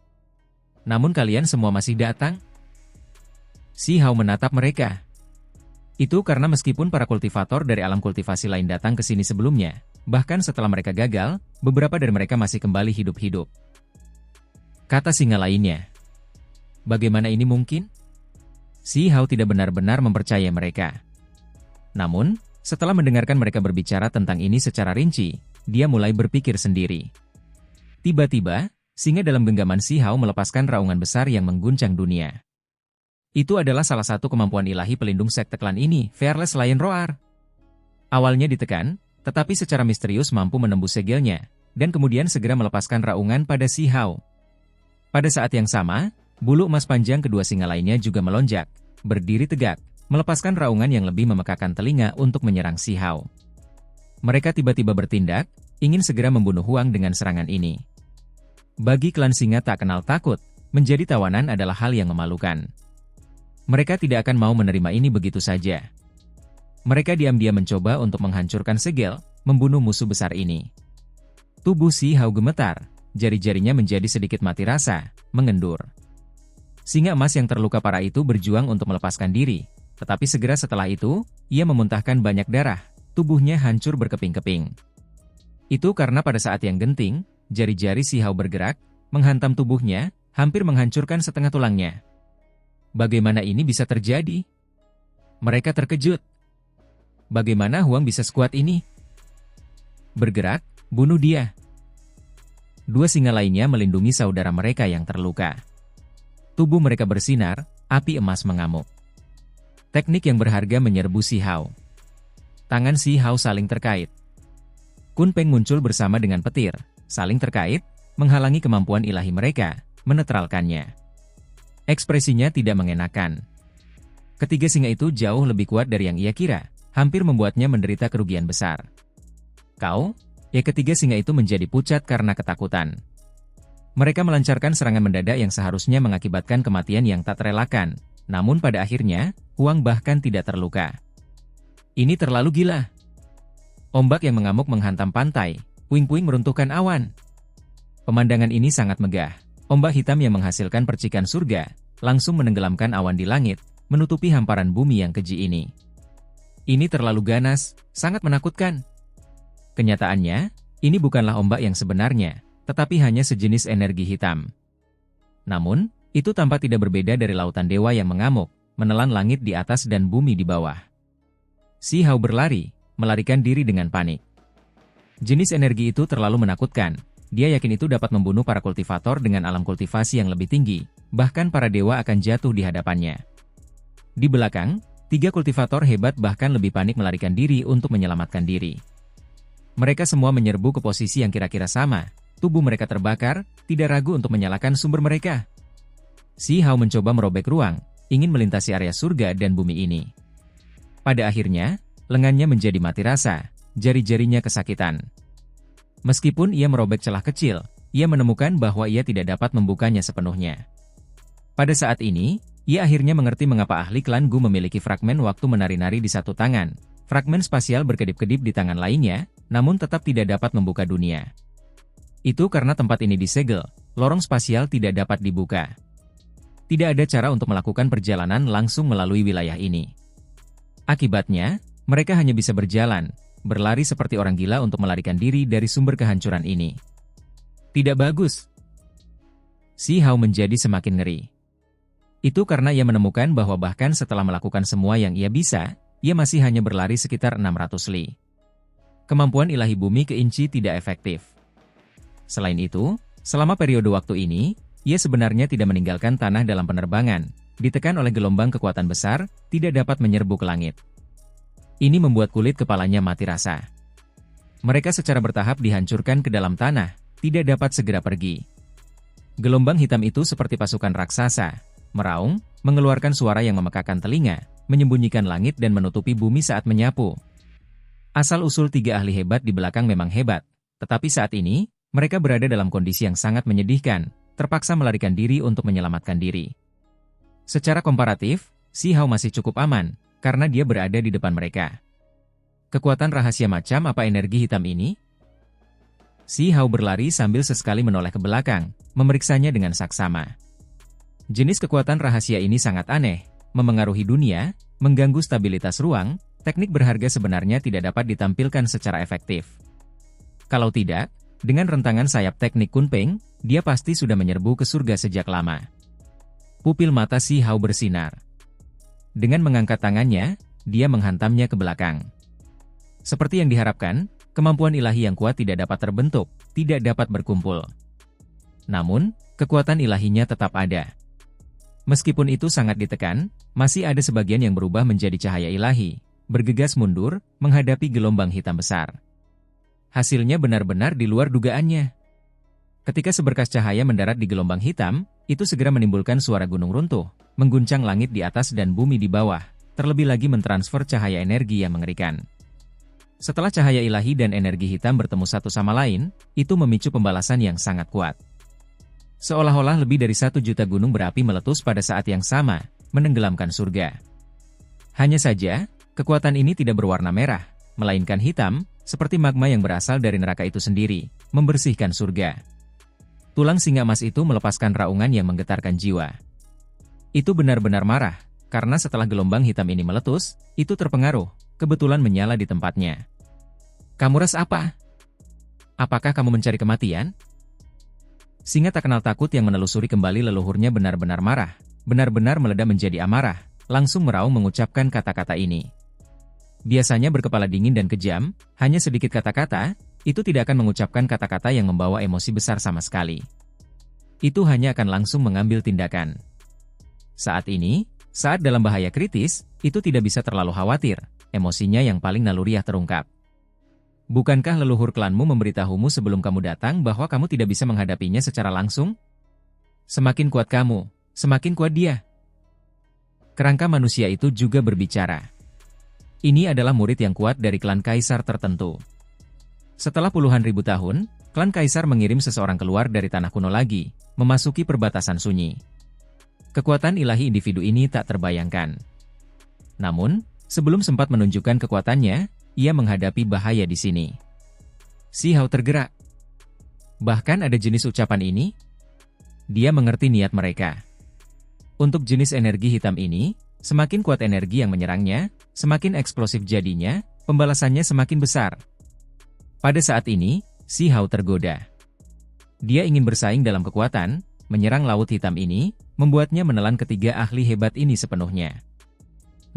Namun kalian semua masih datang? Si Hao menatap mereka. Itu karena meskipun para kultivator dari alam kultivasi lain datang ke sini sebelumnya, bahkan setelah mereka gagal, beberapa dari mereka masih kembali hidup-hidup. Kata singa lainnya. Bagaimana ini mungkin? Si Hao tidak benar-benar mempercayai mereka. Namun, setelah mendengarkan mereka berbicara tentang ini secara rinci, dia mulai berpikir sendiri. Tiba-tiba, singa dalam genggaman Si Hao melepaskan raungan besar yang mengguncang dunia. Itu adalah salah satu kemampuan ilahi pelindung sekte klan ini, Fearless Lion Roar. Awalnya ditekan, tetapi secara misterius mampu menembus segelnya, dan kemudian segera melepaskan raungan pada Si Hao. Pada saat yang sama, bulu emas panjang kedua singa lainnya juga melonjak, berdiri tegak, melepaskan raungan yang lebih memekakan telinga untuk menyerang Si Hao. Mereka tiba-tiba bertindak, ingin segera membunuh Huang dengan serangan ini. Bagi klan singa tak kenal takut, menjadi tawanan adalah hal yang memalukan. Mereka tidak akan mau menerima ini begitu saja. Mereka diam-diam mencoba untuk menghancurkan segel, membunuh musuh besar ini. Tubuh Si Hao gemetar, jari-jarinya menjadi sedikit mati rasa, mengendur. Singa emas yang terluka parah itu berjuang untuk melepaskan diri, tetapi segera setelah itu, ia memuntahkan banyak darah, tubuhnya hancur berkeping-keping. Itu karena pada saat yang genting, jari-jari Si Hao bergerak, menghantam tubuhnya, hampir menghancurkan setengah tulangnya. Bagaimana ini bisa terjadi? Mereka terkejut. Bagaimana Huang bisa sekuat ini? Bergerak, bunuh dia. Dua singa lainnya melindungi saudara mereka yang terluka. Tubuh mereka bersinar, api emas mengamuk. Teknik yang berharga menyerbu Si Hao. Tangan Si Hao saling terkait. Kun Peng muncul bersama dengan petir, saling terkait, menghalangi kemampuan ilahi mereka, menetralkannya. Ekspresinya tidak mengenakan. Ketiga singa itu jauh lebih kuat dari yang ia kira, hampir membuatnya menderita kerugian besar. Kau? Ya, ketiga singa itu menjadi pucat karena ketakutan. Mereka melancarkan serangan mendadak yang seharusnya mengakibatkan kematian yang tak terelakkan. Namun pada akhirnya, Huang bahkan tidak terluka. Ini terlalu gila. Ombak yang mengamuk menghantam pantai, puing-puing meruntuhkan awan. Pemandangan ini sangat megah. Ombak hitam yang menghasilkan percikan surga, langsung menenggelamkan awan di langit, menutupi hamparan bumi yang keji ini. Ini terlalu ganas, sangat menakutkan. Kenyataannya, ini bukanlah ombak yang sebenarnya, tetapi hanya sejenis energi hitam. Namun, itu tampak tidak berbeda dari lautan dewa yang mengamuk, menelan langit di atas dan bumi di bawah. Si Hao berlari, melarikan diri dengan panik. Jenis energi itu terlalu menakutkan. Dia yakin itu dapat membunuh para kultivator dengan alam kultivasi yang lebih tinggi, bahkan para dewa akan jatuh di hadapannya. Di belakang, 3 kultivator hebat bahkan lebih panik melarikan diri untuk menyelamatkan diri. Mereka semua menyerbu ke posisi yang kira-kira sama. Tubuh mereka terbakar, tidak ragu untuk menyalakan sumber mereka. Si Hao mencoba merobek ruang, ingin melintasi area surga dan bumi ini. Pada akhirnya, lengannya menjadi mati rasa, jari-jarinya kesakitan. Meskipun ia merobek celah kecil, ia menemukan bahwa ia tidak dapat membukanya sepenuhnya. Pada saat ini, ia akhirnya mengerti mengapa ahli klan Gu memiliki fragmen waktu menari-nari di satu tangan, fragmen spasial berkedip-kedip di tangan lainnya, namun tetap tidak dapat membuka dunia. Itu karena tempat ini disegel, lorong spasial tidak dapat dibuka. Tidak ada cara untuk melakukan perjalanan langsung melalui wilayah ini. Akibatnya, mereka hanya bisa berjalan, berlari seperti orang gila untuk melarikan diri dari sumber kehancuran ini. Tidak bagus. Si Hao menjadi semakin ngeri. Itu karena ia menemukan bahwa bahkan setelah melakukan semua yang ia bisa, ia masih hanya berlari sekitar 600 li. Kemampuan ilahi bumi keinci tidak efektif. Selain itu, selama periode waktu ini, ia sebenarnya tidak meninggalkan tanah dalam penerbangan, ditekan oleh gelombang kekuatan besar, tidak dapat menyerbu ke langit. Ini membuat kulit kepalanya mati rasa. Mereka secara bertahap dihancurkan ke dalam tanah, tidak dapat segera pergi. Gelombang hitam itu seperti pasukan raksasa, meraung, mengeluarkan suara yang memekakan telinga, menyembunyikan langit dan menutupi bumi saat menyapu. Asal-usul 3 ahli hebat di belakang memang hebat, tetapi saat ini, mereka berada dalam kondisi yang sangat menyedihkan, terpaksa melarikan diri untuk menyelamatkan diri. Secara komparatif, Si Hao masih cukup aman, karena dia berada di depan mereka. Kekuatan rahasia macam apa energi hitam ini? Si Hao berlari sambil sesekali menoleh ke belakang, memeriksanya dengan saksama. Jenis kekuatan rahasia ini sangat aneh, memengaruhi dunia, mengganggu stabilitas ruang, teknik berharga sebenarnya tidak dapat ditampilkan secara efektif. Kalau tidak, dengan rentangan sayap teknik Kunpeng, dia pasti sudah menyerbu ke surga sejak lama. Pupil mata Si Hao bersinar. Dengan mengangkat tangannya, dia menghantamnya ke belakang. Seperti yang diharapkan, kemampuan ilahi yang kuat tidak dapat terbentuk, tidak dapat berkumpul. Namun, kekuatan ilahinya tetap ada. Meskipun itu sangat ditekan, masih ada sebagian yang berubah menjadi cahaya ilahi, bergegas mundur, menghadapi gelombang hitam besar. Hasilnya benar-benar di luar dugaannya. Ketika seberkas cahaya mendarat di gelombang hitam, itu segera menimbulkan suara gunung runtuh, mengguncang langit di atas dan bumi di bawah, terlebih lagi mentransfer cahaya energi yang mengerikan. Setelah cahaya ilahi dan energi hitam bertemu satu sama lain, itu memicu pembalasan yang sangat kuat. Seolah-olah lebih dari 1 juta gunung berapi meletus pada saat yang sama, menenggelamkan surga. Hanya saja, kekuatan ini tidak berwarna merah, melainkan hitam, seperti magma yang berasal dari neraka itu sendiri, membersihkan surga. Tulang singa emas itu melepaskan raungan yang menggetarkan jiwa. Itu benar-benar marah, karena setelah gelombang hitam ini meletus, itu terpengaruh, kebetulan menyala di tempatnya. Kamu ras apa? Apakah kamu mencari kematian? Singa tak kenal takut yang menelusuri kembali leluhurnya benar-benar marah, benar-benar meledak menjadi amarah, langsung meraung mengucapkan kata-kata ini. Biasanya berkepala dingin dan kejam, hanya sedikit kata-kata, itu tidak akan mengucapkan kata-kata yang membawa emosi besar sama sekali. Itu hanya akan langsung mengambil tindakan. Saat ini, saat dalam bahaya kritis, itu tidak bisa terlalu khawatir, emosinya yang paling naluriah terungkap. Bukankah leluhur klanmu memberitahumu sebelum kamu datang bahwa kamu tidak bisa menghadapinya secara langsung? Semakin kuat kamu, semakin kuat dia. Kerangka manusia itu juga berbicara. Ini adalah murid yang kuat dari klan kaisar tertentu. Setelah puluhan ribu tahun, klan Kaisar mengirim seseorang keluar dari tanah kuno lagi, memasuki perbatasan sunyi. Kekuatan ilahi individu ini tak terbayangkan. Namun, sebelum sempat menunjukkan kekuatannya, ia menghadapi bahaya di sini. Si Hao tergerak. Bahkan ada jenis ucapan ini. Dia mengerti niat mereka. Untuk jenis energi hitam ini, semakin kuat energi yang menyerangnya, semakin eksplosif jadinya, pembalasannya semakin besar. Pada saat ini, si Hao tergoda. Dia ingin bersaing dalam kekuatan, menyerang laut hitam ini, membuatnya menelan ketiga ahli hebat ini sepenuhnya.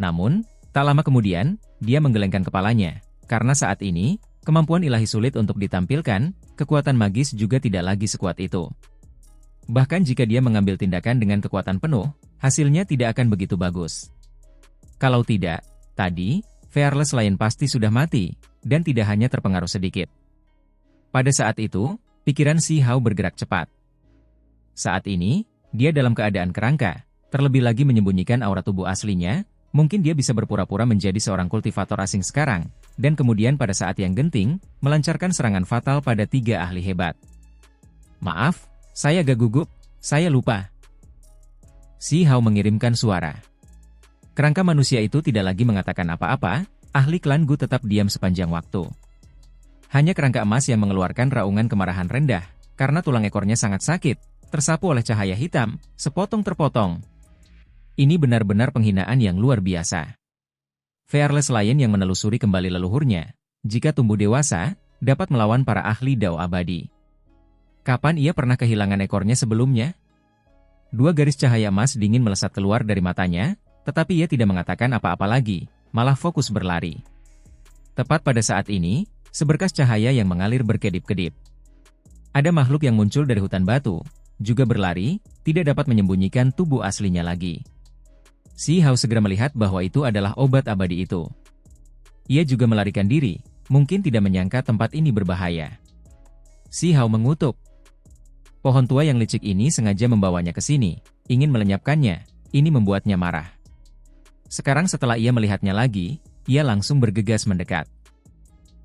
Namun, tak lama kemudian, dia menggelengkan kepalanya, karena saat ini, kemampuan ilahi sulit untuk ditampilkan, kekuatan magis juga tidak lagi sekuat itu. Bahkan jika dia mengambil tindakan dengan kekuatan penuh, hasilnya tidak akan begitu bagus. Kalau tidak, tadi, Fearless Lion pasti sudah mati, dan tidak hanya terpengaruh sedikit. Pada saat itu, pikiran si Hao bergerak cepat. Saat ini, dia dalam keadaan kerangka, terlebih lagi menyembunyikan aura tubuh aslinya, mungkin dia bisa berpura-pura menjadi seorang kultivator asing sekarang, dan kemudian pada saat yang genting, melancarkan serangan fatal pada tiga ahli hebat. Maaf, saya gak gugup, saya lupa. Si Hao mengirimkan suara. Kerangka manusia itu tidak lagi mengatakan apa-apa, ahli klan Gu tetap diam sepanjang waktu. Hanya kerangka emas yang mengeluarkan raungan kemarahan rendah, karena tulang ekornya sangat sakit, tersapu oleh cahaya hitam, sepotong terpotong. Ini benar-benar penghinaan yang luar biasa. Fearless Lion yang menelusuri kembali leluhurnya, jika tumbuh dewasa, dapat melawan para ahli Dao abadi. Kapan ia pernah kehilangan ekornya sebelumnya? Dua garis cahaya emas dingin melesat keluar dari matanya, tetapi ia tidak mengatakan apa-apa lagi, malah fokus berlari. Tepat pada saat ini, seberkas cahaya yang mengalir berkedip-kedip. Ada makhluk yang muncul dari hutan batu, juga berlari, tidak dapat menyembunyikan tubuh aslinya lagi. Si Hao segera melihat bahwa itu adalah obat abadi itu. Ia juga melarikan diri, mungkin tidak menyangka tempat ini berbahaya. Si Hao mengutuk. Pohon tua yang licik ini sengaja membawanya ke sini, ingin melenyapkannya, ini membuatnya marah. Sekarang setelah ia melihatnya lagi, ia langsung bergegas mendekat.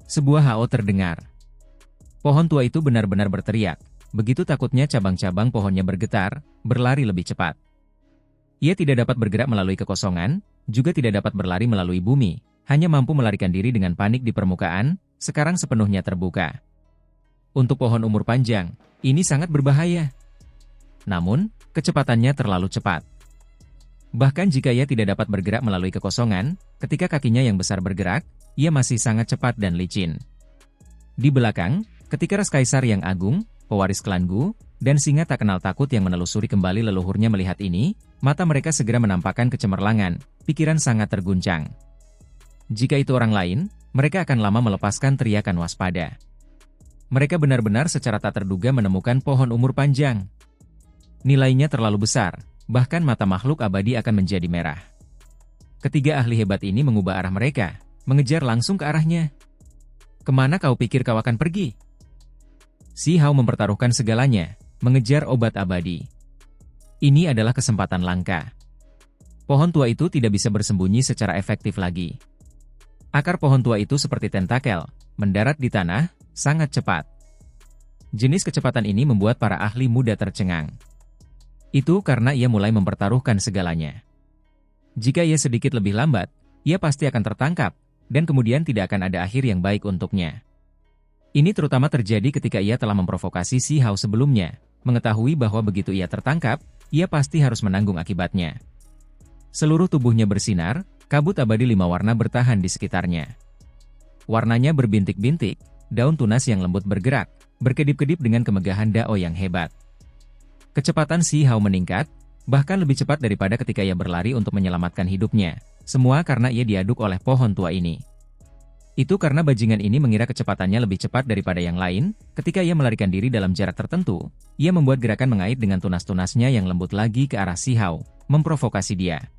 Sebuah hao terdengar. Pohon tua itu benar-benar berteriak, begitu takutnya cabang-cabang pohonnya bergetar, berlari lebih cepat. Ia tidak dapat bergerak melalui kekosongan, juga tidak dapat berlari melalui bumi, hanya mampu melarikan diri dengan panik di permukaan, sekarang sepenuhnya terbuka. Untuk pohon umur panjang, ini sangat berbahaya. Namun, kecepatannya terlalu cepat. Bahkan jika ia tidak dapat bergerak melalui kekosongan, ketika kakinya yang besar bergerak, ia masih sangat cepat dan licin. Di belakang, ketika Ras Kaisar yang agung, pewaris klan Gu, dan singa tak kenal takut yang menelusuri kembali leluhurnya melihat ini, mata mereka segera menampakkan kecemerlangan, pikiran sangat terguncang. Jika itu orang lain, mereka akan lama melepaskan teriakan waspada. Mereka benar-benar secara tak terduga menemukan pohon umur panjang. Nilainya terlalu besar, bahkan mata makhluk abadi akan menjadi merah. Ketiga ahli hebat ini mengubah arah mereka, mengejar langsung ke arahnya. Kemana kau pikir kau akan pergi? Si Hao mempertaruhkan segalanya, mengejar obat abadi. Ini adalah kesempatan langka. Pohon tua itu tidak bisa bersembunyi secara efektif lagi. Akar pohon tua itu seperti tentakel, mendarat di tanah, sangat cepat. Jenis kecepatan ini membuat para ahli muda tercengang. Itu karena ia mulai mempertaruhkan segalanya. Jika ia sedikit lebih lambat, ia pasti akan tertangkap, dan kemudian tidak akan ada akhir yang baik untuknya. Ini terutama terjadi ketika ia telah memprovokasi si Hao sebelumnya, mengetahui bahwa begitu ia tertangkap, ia pasti harus menanggung akibatnya. Seluruh tubuhnya bersinar, kabut abadi 5 warna bertahan di sekitarnya. Warnanya berbintik-bintik, daun tunas yang lembut bergerak, berkedip-kedip dengan kemegahan Dao yang hebat. Kecepatan si Hao meningkat, bahkan lebih cepat daripada ketika ia berlari untuk menyelamatkan hidupnya, semua karena ia diaduk oleh pohon tua ini. Itu karena bajingan ini mengira kecepatannya lebih cepat daripada yang lain, ketika ia melarikan diri dalam jarak tertentu, ia membuat gerakan mengait dengan tunas-tunasnya yang lembut lagi ke arah si Hao, memprovokasi dia.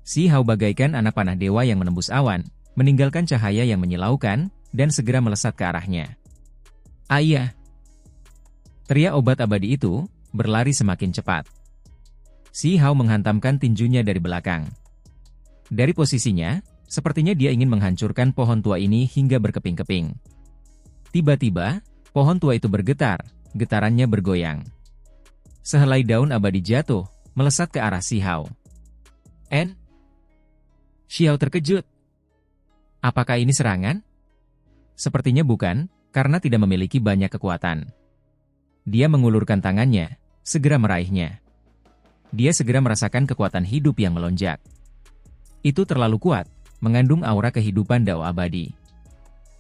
Si Hao bagaikan anak panah dewa yang menembus awan, meninggalkan cahaya yang menyilaukan, dan segera melesat ke arahnya. Ayah! Teriak obat abadi itu, berlari semakin cepat. Si Hao menghantamkan tinjunya dari belakang. Dari posisinya, sepertinya dia ingin menghancurkan pohon tua ini hingga berkeping-keping. Tiba-tiba, pohon tua itu bergetar, getarannya bergoyang. Sehelai daun abadi jatuh, melesat ke arah Si Hao. Si Hao terkejut. Apakah ini serangan? Sepertinya bukan, karena tidak memiliki banyak kekuatan. Dia mengulurkan tangannya, segera meraihnya. Dia segera merasakan kekuatan hidup yang melonjak. Itu terlalu kuat, mengandung aura kehidupan Dao abadi.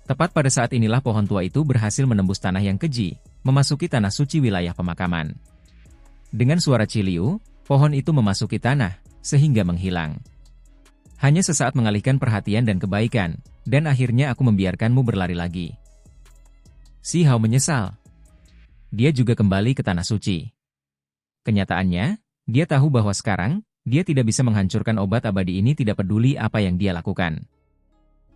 Tepat pada saat inilah pohon tua itu berhasil menembus tanah yang keji, memasuki tanah suci wilayah pemakaman. Dengan suara ciliu, pohon itu memasuki tanah, sehingga menghilang. Hanya sesaat mengalihkan perhatian dan kebaikan, dan akhirnya aku membiarkanmu berlari lagi. Si Hao menyesal. Dia juga kembali ke tanah suci. Kenyataannya, dia tahu bahwa sekarang, dia tidak bisa menghancurkan obat abadi ini tidak peduli apa yang dia lakukan.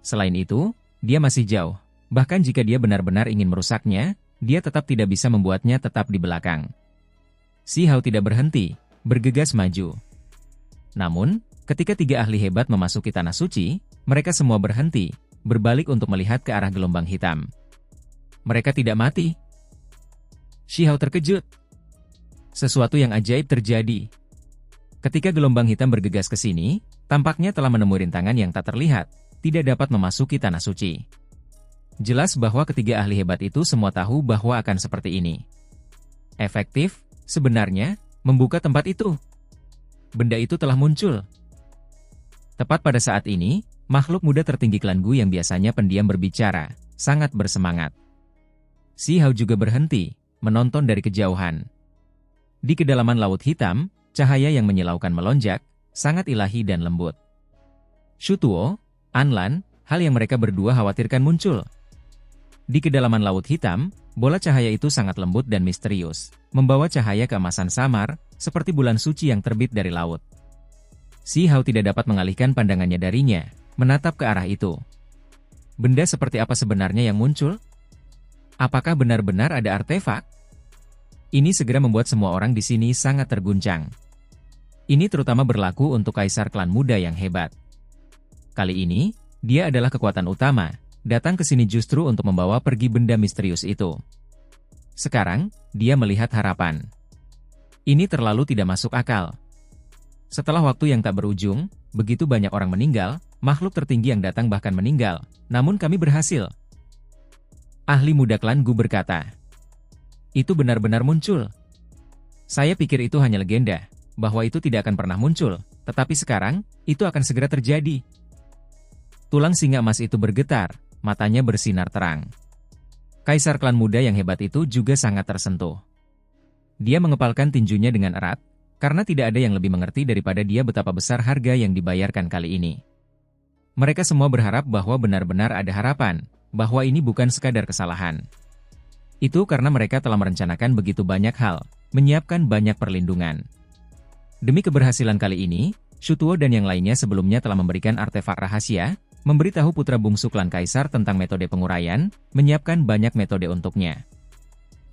Selain itu, dia masih jauh. Bahkan jika dia benar-benar ingin merusaknya, dia tetap tidak bisa membuatnya tetap di belakang. Si Hao tidak berhenti, bergegas maju. Namun, ketika 3 ahli hebat memasuki tanah suci, mereka semua berhenti, berbalik untuk melihat ke arah gelombang hitam. Mereka tidak mati. Si Hao terkejut. Sesuatu yang ajaib terjadi. Ketika gelombang hitam bergegas ke sini, tampaknya telah menemui rintangan yang tak terlihat, tidak dapat memasuki tanah suci. Jelas bahwa ketiga ahli hebat itu semua tahu bahwa akan seperti ini. Efektif, sebenarnya, membuka tempat itu. Benda itu telah muncul. Tepat pada saat ini, makhluk muda tertinggi klan Gu yang biasanya pendiam berbicara, sangat bersemangat. Si Hao juga berhenti, menonton dari kejauhan. Di kedalaman laut hitam, cahaya yang menyilaukan melonjak, sangat ilahi dan lembut. Shutuo, Anlan, hal yang mereka berdua khawatirkan muncul. Di kedalaman laut hitam, bola cahaya itu sangat lembut dan misterius, membawa cahaya keemasan samar, seperti bulan suci yang terbit dari laut. Si Hao tidak dapat mengalihkan pandangannya darinya, menatap ke arah itu. Benda seperti apa sebenarnya yang muncul? Apakah benar-benar ada artefak? Ini segera membuat semua orang di sini sangat terguncang. Ini terutama berlaku untuk Kaisar Klan Muda yang hebat. Kali ini, dia adalah kekuatan utama, datang ke sini justru untuk membawa pergi benda misterius itu. Sekarang, dia melihat harapan. Ini terlalu tidak masuk akal. Setelah waktu yang tak berujung, begitu banyak orang meninggal, makhluk tertinggi yang datang bahkan meninggal, namun kami berhasil. Ahli muda klan Gu berkata. Itu benar-benar muncul. Saya pikir itu hanya legenda, bahwa itu tidak akan pernah muncul, tetapi sekarang, itu akan segera terjadi. Tulang singa emas itu bergetar, matanya bersinar terang. Kaisar klan muda yang hebat itu juga sangat tersentuh. Dia mengepalkan tinjunya dengan erat, karena tidak ada yang lebih mengerti daripada dia betapa besar harga yang dibayarkan kali ini. Mereka semua berharap bahwa benar-benar ada harapan, bahwa ini bukan sekadar kesalahan. Itu karena mereka telah merencanakan begitu banyak hal, menyiapkan banyak perlindungan. Demi keberhasilan kali ini, Shutuo dan yang lainnya sebelumnya telah memberikan artefak rahasia, memberitahu putra bungsu klan Kaisar tentang metode penguraian, menyiapkan banyak metode untuknya.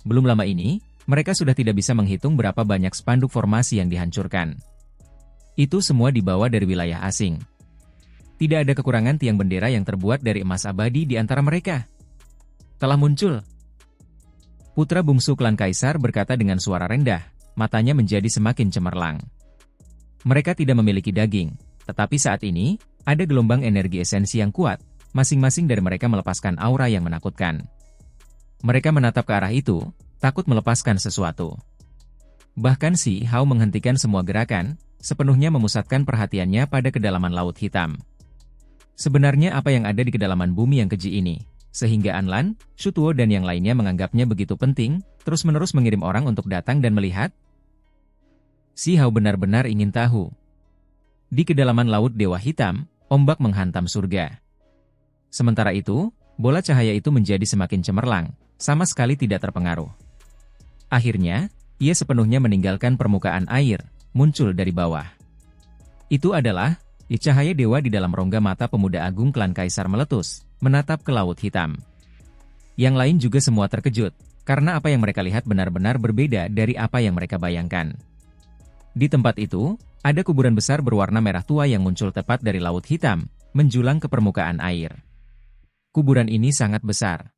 Belum lama ini, mereka sudah tidak bisa menghitung berapa banyak spanduk formasi yang dihancurkan. Itu semua dibawa dari wilayah asing. Tidak ada kekurangan tiang bendera yang terbuat dari emas abadi di antara mereka. Telah muncul. Putra bungsu klan Kaisar berkata dengan suara rendah, matanya menjadi semakin cemerlang. Mereka tidak memiliki daging, tetapi saat ini, ada gelombang energi esensi yang kuat, masing-masing dari mereka melepaskan aura yang menakutkan. Mereka menatap ke arah itu, takut melepaskan sesuatu. Bahkan Si Hao menghentikan semua gerakan, sepenuhnya memusatkan perhatiannya pada kedalaman laut hitam. Sebenarnya apa yang ada di kedalaman bumi yang keji ini, sehingga Anlan, Shutuo dan yang lainnya menganggapnya begitu penting, terus-menerus mengirim orang untuk datang dan melihat? Si Hao benar-benar ingin tahu. Di kedalaman laut Dewa Hitam, ombak menghantam surga. Sementara itu, bola cahaya itu menjadi semakin cemerlang, sama sekali tidak terpengaruh. Akhirnya, ia sepenuhnya meninggalkan permukaan air, muncul dari bawah. Itu adalah cahaya dewa di dalam rongga mata pemuda agung klan Kaisar meletus, menatap ke laut hitam. Yang lain juga semua terkejut, karena apa yang mereka lihat benar-benar berbeda dari apa yang mereka bayangkan. Di tempat itu, ada kuburan besar berwarna merah tua yang muncul tepat dari laut hitam, menjulang ke permukaan air. Kuburan ini sangat besar.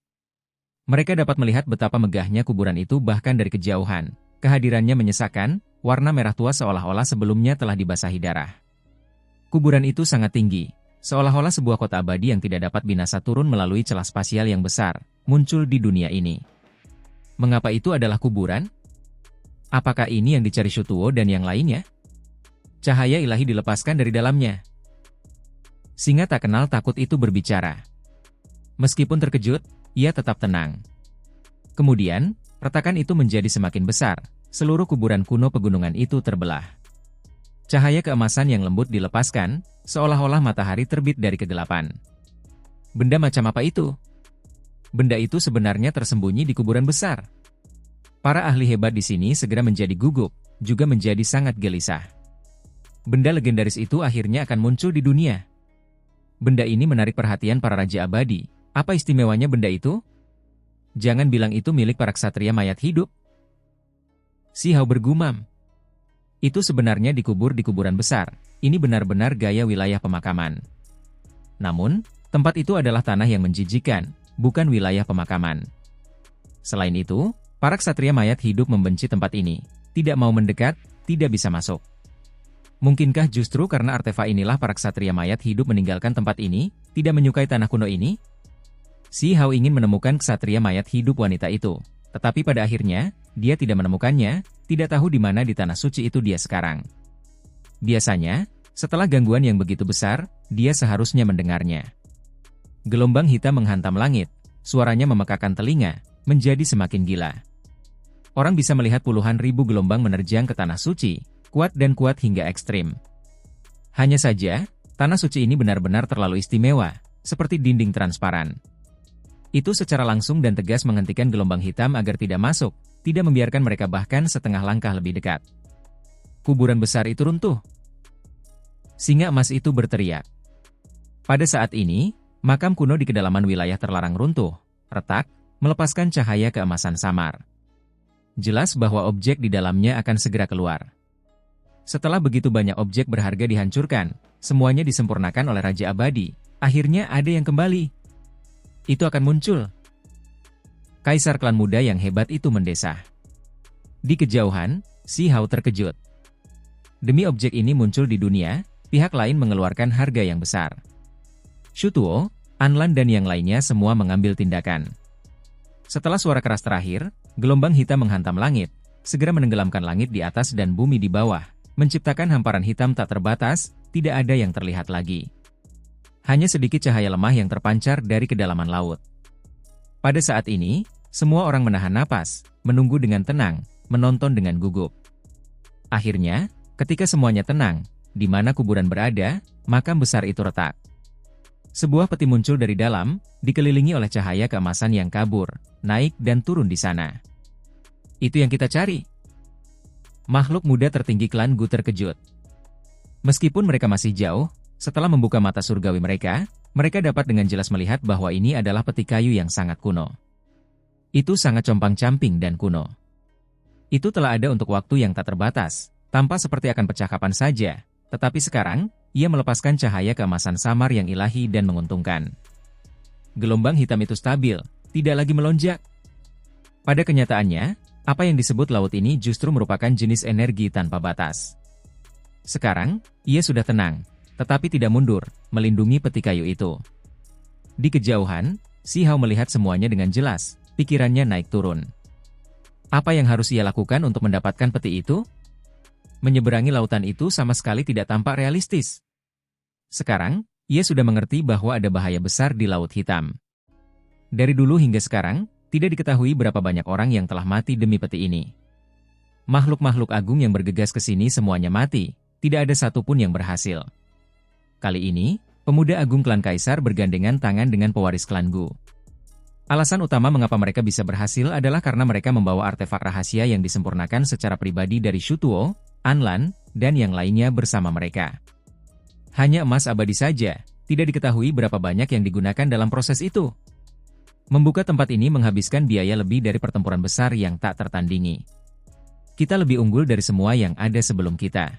Mereka dapat melihat betapa megahnya kuburan itu bahkan dari kejauhan. Kehadirannya menyesakan, warna merah tua seolah-olah sebelumnya telah dibasahi darah. Kuburan itu sangat tinggi, seolah-olah sebuah kota abadi yang tidak dapat binasa turun melalui celah spasial yang besar, muncul di dunia ini. Mengapa itu adalah kuburan? Apakah ini yang dicari Shutuo dan yang lainnya? Cahaya ilahi dilepaskan dari dalamnya. Singa tak kenal takut itu berbicara. Meskipun terkejut, ia tetap tenang. Kemudian, retakan itu menjadi semakin besar, seluruh kuburan kuno pegunungan itu terbelah. Cahaya keemasan yang lembut dilepaskan, seolah-olah matahari terbit dari kegelapan. Benda macam apa itu? Benda itu sebenarnya tersembunyi di kuburan besar. Para ahli hebat di sini segera menjadi gugup, juga menjadi sangat gelisah. Benda legendaris itu akhirnya akan muncul di dunia. Benda ini menarik perhatian para raja abadi. Apa istimewanya benda itu? Jangan bilang itu milik para ksatria mayat hidup. Si Hao bergumam. Itu sebenarnya dikubur di kuburan besar. Ini benar-benar gaya wilayah pemakaman. Namun, tempat itu adalah tanah yang menjijikan, bukan wilayah pemakaman. Selain itu, para ksatria mayat hidup membenci tempat ini. Tidak mau mendekat, tidak bisa masuk. Mungkinkah justru karena artefak inilah para ksatria mayat hidup meninggalkan tempat ini, tidak menyukai tanah kuno ini? Si Hao ingin menemukan ksatria mayat hidup wanita itu, tetapi pada akhirnya, dia tidak menemukannya, tidak tahu di mana di tanah suci itu dia sekarang. Biasanya, setelah gangguan yang begitu besar, dia seharusnya mendengarnya. Gelombang hitam menghantam langit, suaranya memekakan telinga, menjadi semakin gila. Orang bisa melihat puluhan ribu gelombang menerjang ke tanah suci, kuat dan kuat hingga ekstrim. Hanya saja, tanah suci ini benar-benar terlalu istimewa, seperti dinding transparan. Itu secara langsung dan tegas menghentikan gelombang hitam agar tidak masuk, tidak membiarkan mereka bahkan setengah langkah lebih dekat. Kuburan besar itu runtuh. Singa emas itu berteriak. Pada saat ini, makam kuno di kedalaman wilayah terlarang runtuh, retak, melepaskan cahaya keemasan samar. Jelas bahwa objek di dalamnya akan segera keluar. Setelah begitu banyak objek berharga dihancurkan, semuanya disempurnakan oleh Raja Abadi, akhirnya ada yang kembali. Itu akan muncul. Kaisar klan muda yang hebat itu mendesah. Di kejauhan, si Hao terkejut. Demi objek ini muncul di dunia, pihak lain mengeluarkan harga yang besar. Shutuo, Anlan dan yang lainnya semua mengambil tindakan. Setelah suara keras terakhir, gelombang hitam menghantam langit, segera menenggelamkan langit di atas dan bumi di bawah, menciptakan hamparan hitam tak terbatas, tidak ada yang terlihat lagi. Hanya sedikit cahaya lemah yang terpancar dari kedalaman laut. Pada saat ini, semua orang menahan napas, menunggu dengan tenang, menonton dengan gugup. Akhirnya, ketika semuanya tenang, di mana kuburan berada, makam besar itu retak. Sebuah peti muncul dari dalam, dikelilingi oleh cahaya keemasan yang kabur, naik dan turun di sana. Itu yang kita cari. Makhluk muda tertinggi klan Gu terkejut. Meskipun mereka masih jauh, setelah membuka mata surgawi mereka dapat dengan jelas melihat bahwa ini adalah peti kayu yang sangat kuno. Itu sangat compang-camping dan kuno. Itu telah ada untuk waktu yang tak terbatas, tampak seperti akan pecah kapan saja, tetapi sekarang, ia melepaskan cahaya keemasan samar yang ilahi dan menguntungkan. Gelombang hitam itu stabil, tidak lagi melonjak. Pada kenyataannya, apa yang disebut laut ini justru merupakan jenis energi tanpa batas. Sekarang, ia sudah tenang, tetapi tidak mundur, melindungi peti kayu itu. Di kejauhan, si Hao melihat semuanya dengan jelas, pikirannya naik turun. Apa yang harus ia lakukan untuk mendapatkan peti itu? Menyeberangi lautan itu sama sekali tidak tampak realistis. Sekarang, ia sudah mengerti bahwa ada bahaya besar di Laut Hitam. Dari dulu hingga sekarang, tidak diketahui berapa banyak orang yang telah mati demi peti ini. Makhluk-makhluk agung yang bergegas ke sini semuanya mati, tidak ada satupun yang berhasil. Kali ini, pemuda agung klan Kaisar bergandengan tangan dengan pewaris klan Gu. Alasan utama mengapa mereka bisa berhasil adalah karena mereka membawa artefak rahasia yang disempurnakan secara pribadi dari Shutuo, Anlan, dan yang lainnya bersama mereka. Hanya emas abadi saja, tidak diketahui berapa banyak yang digunakan dalam proses itu. Membuka tempat ini menghabiskan biaya lebih dari pertempuran besar yang tak tertandingi. Kita lebih unggul dari semua yang ada sebelum kita.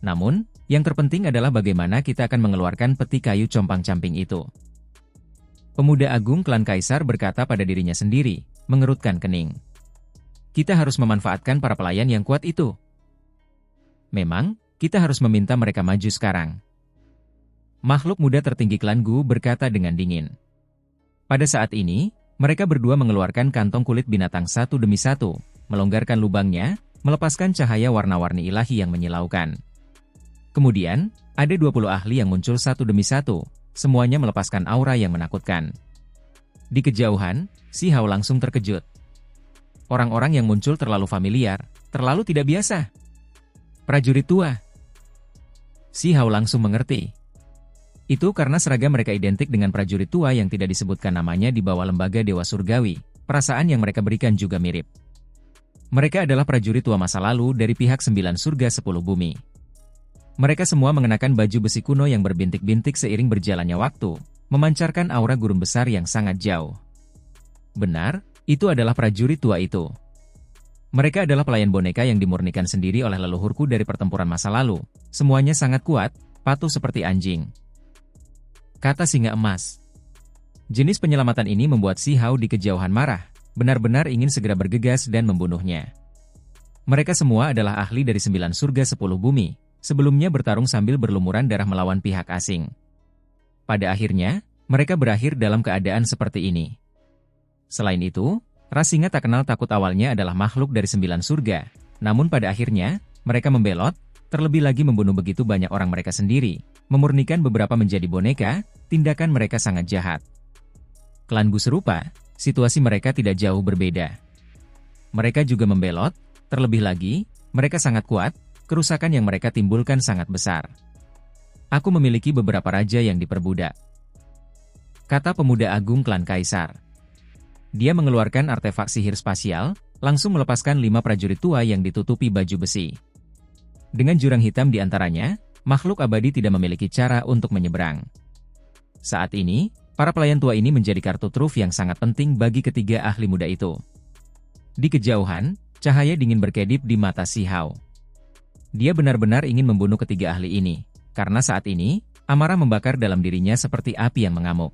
Namun, yang terpenting adalah bagaimana kita akan mengeluarkan peti kayu compang-camping itu. Pemuda agung klan kaisar berkata pada dirinya sendiri, mengerutkan kening. Kita harus memanfaatkan para pelayan yang kuat itu. Memang, kita harus meminta mereka maju sekarang. Makhluk muda tertinggi klan Gu berkata dengan dingin. Pada saat ini, mereka berdua mengeluarkan kantong kulit binatang satu demi satu, melonggarkan lubangnya, melepaskan cahaya warna-warni ilahi yang menyilaukan. Kemudian, ada 20 ahli yang muncul satu demi satu, semuanya melepaskan aura yang menakutkan. Di kejauhan, Si Hao langsung terkejut. Orang-orang yang muncul terlalu familiar, terlalu tidak biasa. Prajurit tua. Si Hao langsung mengerti. Itu karena seragam mereka identik dengan prajurit tua yang tidak disebutkan namanya di bawah lembaga Dewa Surgawi. Perasaan yang mereka berikan juga mirip. Mereka adalah prajurit tua masa lalu dari pihak 9 surga 10 bumi. Mereka semua mengenakan baju besi kuno yang berbintik-bintik seiring berjalannya waktu, memancarkan aura gurun besar yang sangat jauh. Benar, itu adalah prajurit tua itu. Mereka adalah pelayan boneka yang dimurnikan sendiri oleh leluhurku dari pertempuran masa lalu. Semuanya sangat kuat, patuh seperti anjing. Kata singa emas. Jenis penyelamatan ini membuat Si Hao di kejauhan marah, benar-benar ingin segera bergegas dan membunuhnya. Mereka semua adalah ahli dari 9 surga 10 bumi, sebelumnya bertarung sambil berlumuran darah melawan pihak asing. Pada akhirnya, mereka berakhir dalam keadaan seperti ini. Selain itu, ras singa tak kenal takut awalnya adalah makhluk dari 9 surga, namun pada akhirnya, mereka membelot, terlebih lagi membunuh begitu banyak orang mereka sendiri, memurnikan beberapa menjadi boneka, tindakan mereka sangat jahat. Klan Gu serupa, situasi mereka tidak jauh berbeda. Mereka juga membelot, terlebih lagi, mereka sangat kuat, kerusakan yang mereka timbulkan sangat besar. Aku memiliki beberapa raja yang diperbudak. Kata pemuda agung klan kaisar. Dia mengeluarkan artefak sihir spasial, langsung melepaskan 5 prajurit tua yang ditutupi baju besi. Dengan jurang hitam di antaranya, makhluk abadi tidak memiliki cara untuk menyeberang. Saat ini, para pelayan tua ini menjadi kartu truf yang sangat penting bagi ketiga ahli muda itu. Di kejauhan, cahaya dingin berkedip di mata Si Hao. Dia benar-benar ingin membunuh ketiga ahli ini, karena saat ini, amarah membakar dalam dirinya seperti api yang mengamuk.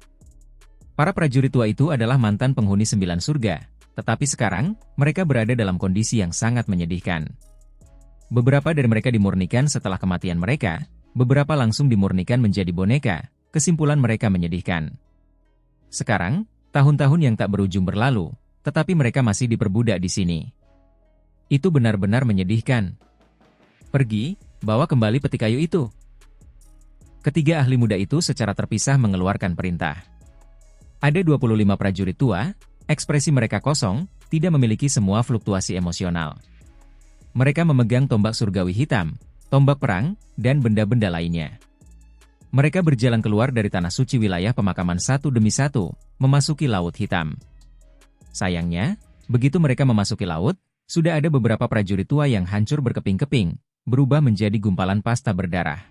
Para prajurit tua itu adalah mantan penghuni 9 surga, tetapi sekarang, mereka berada dalam kondisi yang sangat menyedihkan. Beberapa dari mereka dimurnikan setelah kematian mereka, beberapa langsung dimurnikan menjadi boneka, kesimpulan mereka menyedihkan. Sekarang, tahun-tahun yang tak berujung berlalu, tetapi mereka masih diperbudak di sini. Itu benar-benar menyedihkan. Pergi, bawa kembali peti kayu itu. Ketiga ahli muda itu secara terpisah mengeluarkan perintah. Ada 25 prajurit tua, ekspresi mereka kosong, tidak memiliki semua fluktuasi emosional. Mereka memegang tombak surgawi hitam, tombak perang, dan benda-benda lainnya. Mereka berjalan keluar dari tanah suci wilayah pemakaman satu demi satu, memasuki Laut Hitam. Sayangnya, begitu mereka memasuki laut, sudah ada beberapa prajurit tua yang hancur berkeping-keping, berubah menjadi gumpalan pasta berdarah.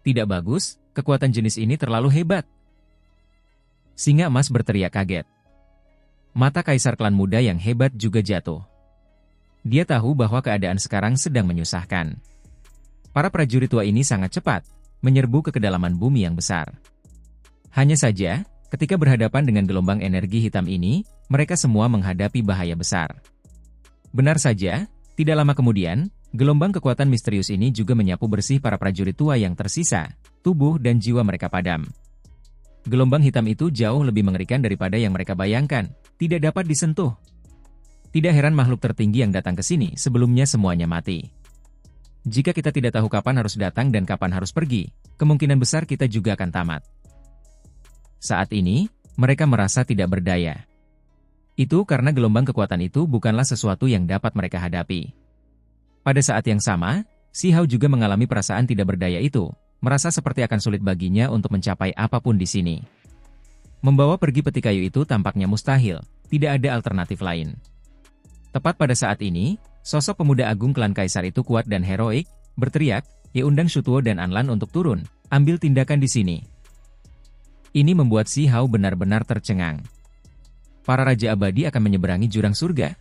Tidak bagus, kekuatan jenis ini terlalu hebat. Singa emas berteriak kaget. Mata kaisar klan muda yang hebat juga jatuh. Dia tahu bahwa keadaan sekarang sedang menyusahkan. Para prajurit tua ini sangat cepat, menyerbu ke kedalaman bumi yang besar. Hanya saja, ketika berhadapan dengan gelombang energi hitam ini, mereka semua menghadapi bahaya besar. Benar saja, tidak lama kemudian, gelombang kekuatan misterius ini juga menyapu bersih para prajurit tua yang tersisa, tubuh dan jiwa mereka padam. Gelombang hitam itu jauh lebih mengerikan daripada yang mereka bayangkan, tidak dapat disentuh. Tidak heran makhluk tertinggi yang datang ke sini sebelumnya semuanya mati. Jika kita tidak tahu kapan harus datang dan kapan harus pergi, kemungkinan besar kita juga akan tamat. Saat ini, mereka merasa tidak berdaya. Itu karena gelombang kekuatan itu bukanlah sesuatu yang dapat mereka hadapi. Pada saat yang sama, Si Hao juga mengalami perasaan tidak berdaya itu, merasa seperti akan sulit baginya untuk mencapai apapun di sini. Membawa pergi peti kayu itu tampaknya mustahil, tidak ada alternatif lain. Tepat pada saat ini, sosok pemuda agung klan kaisar itu kuat dan heroik, berteriak, "Ya undang Shutuo dan Anlan untuk turun, ambil tindakan di sini." Ini membuat Si Hao benar-benar tercengang. Para Raja Abadi akan menyeberangi jurang surga?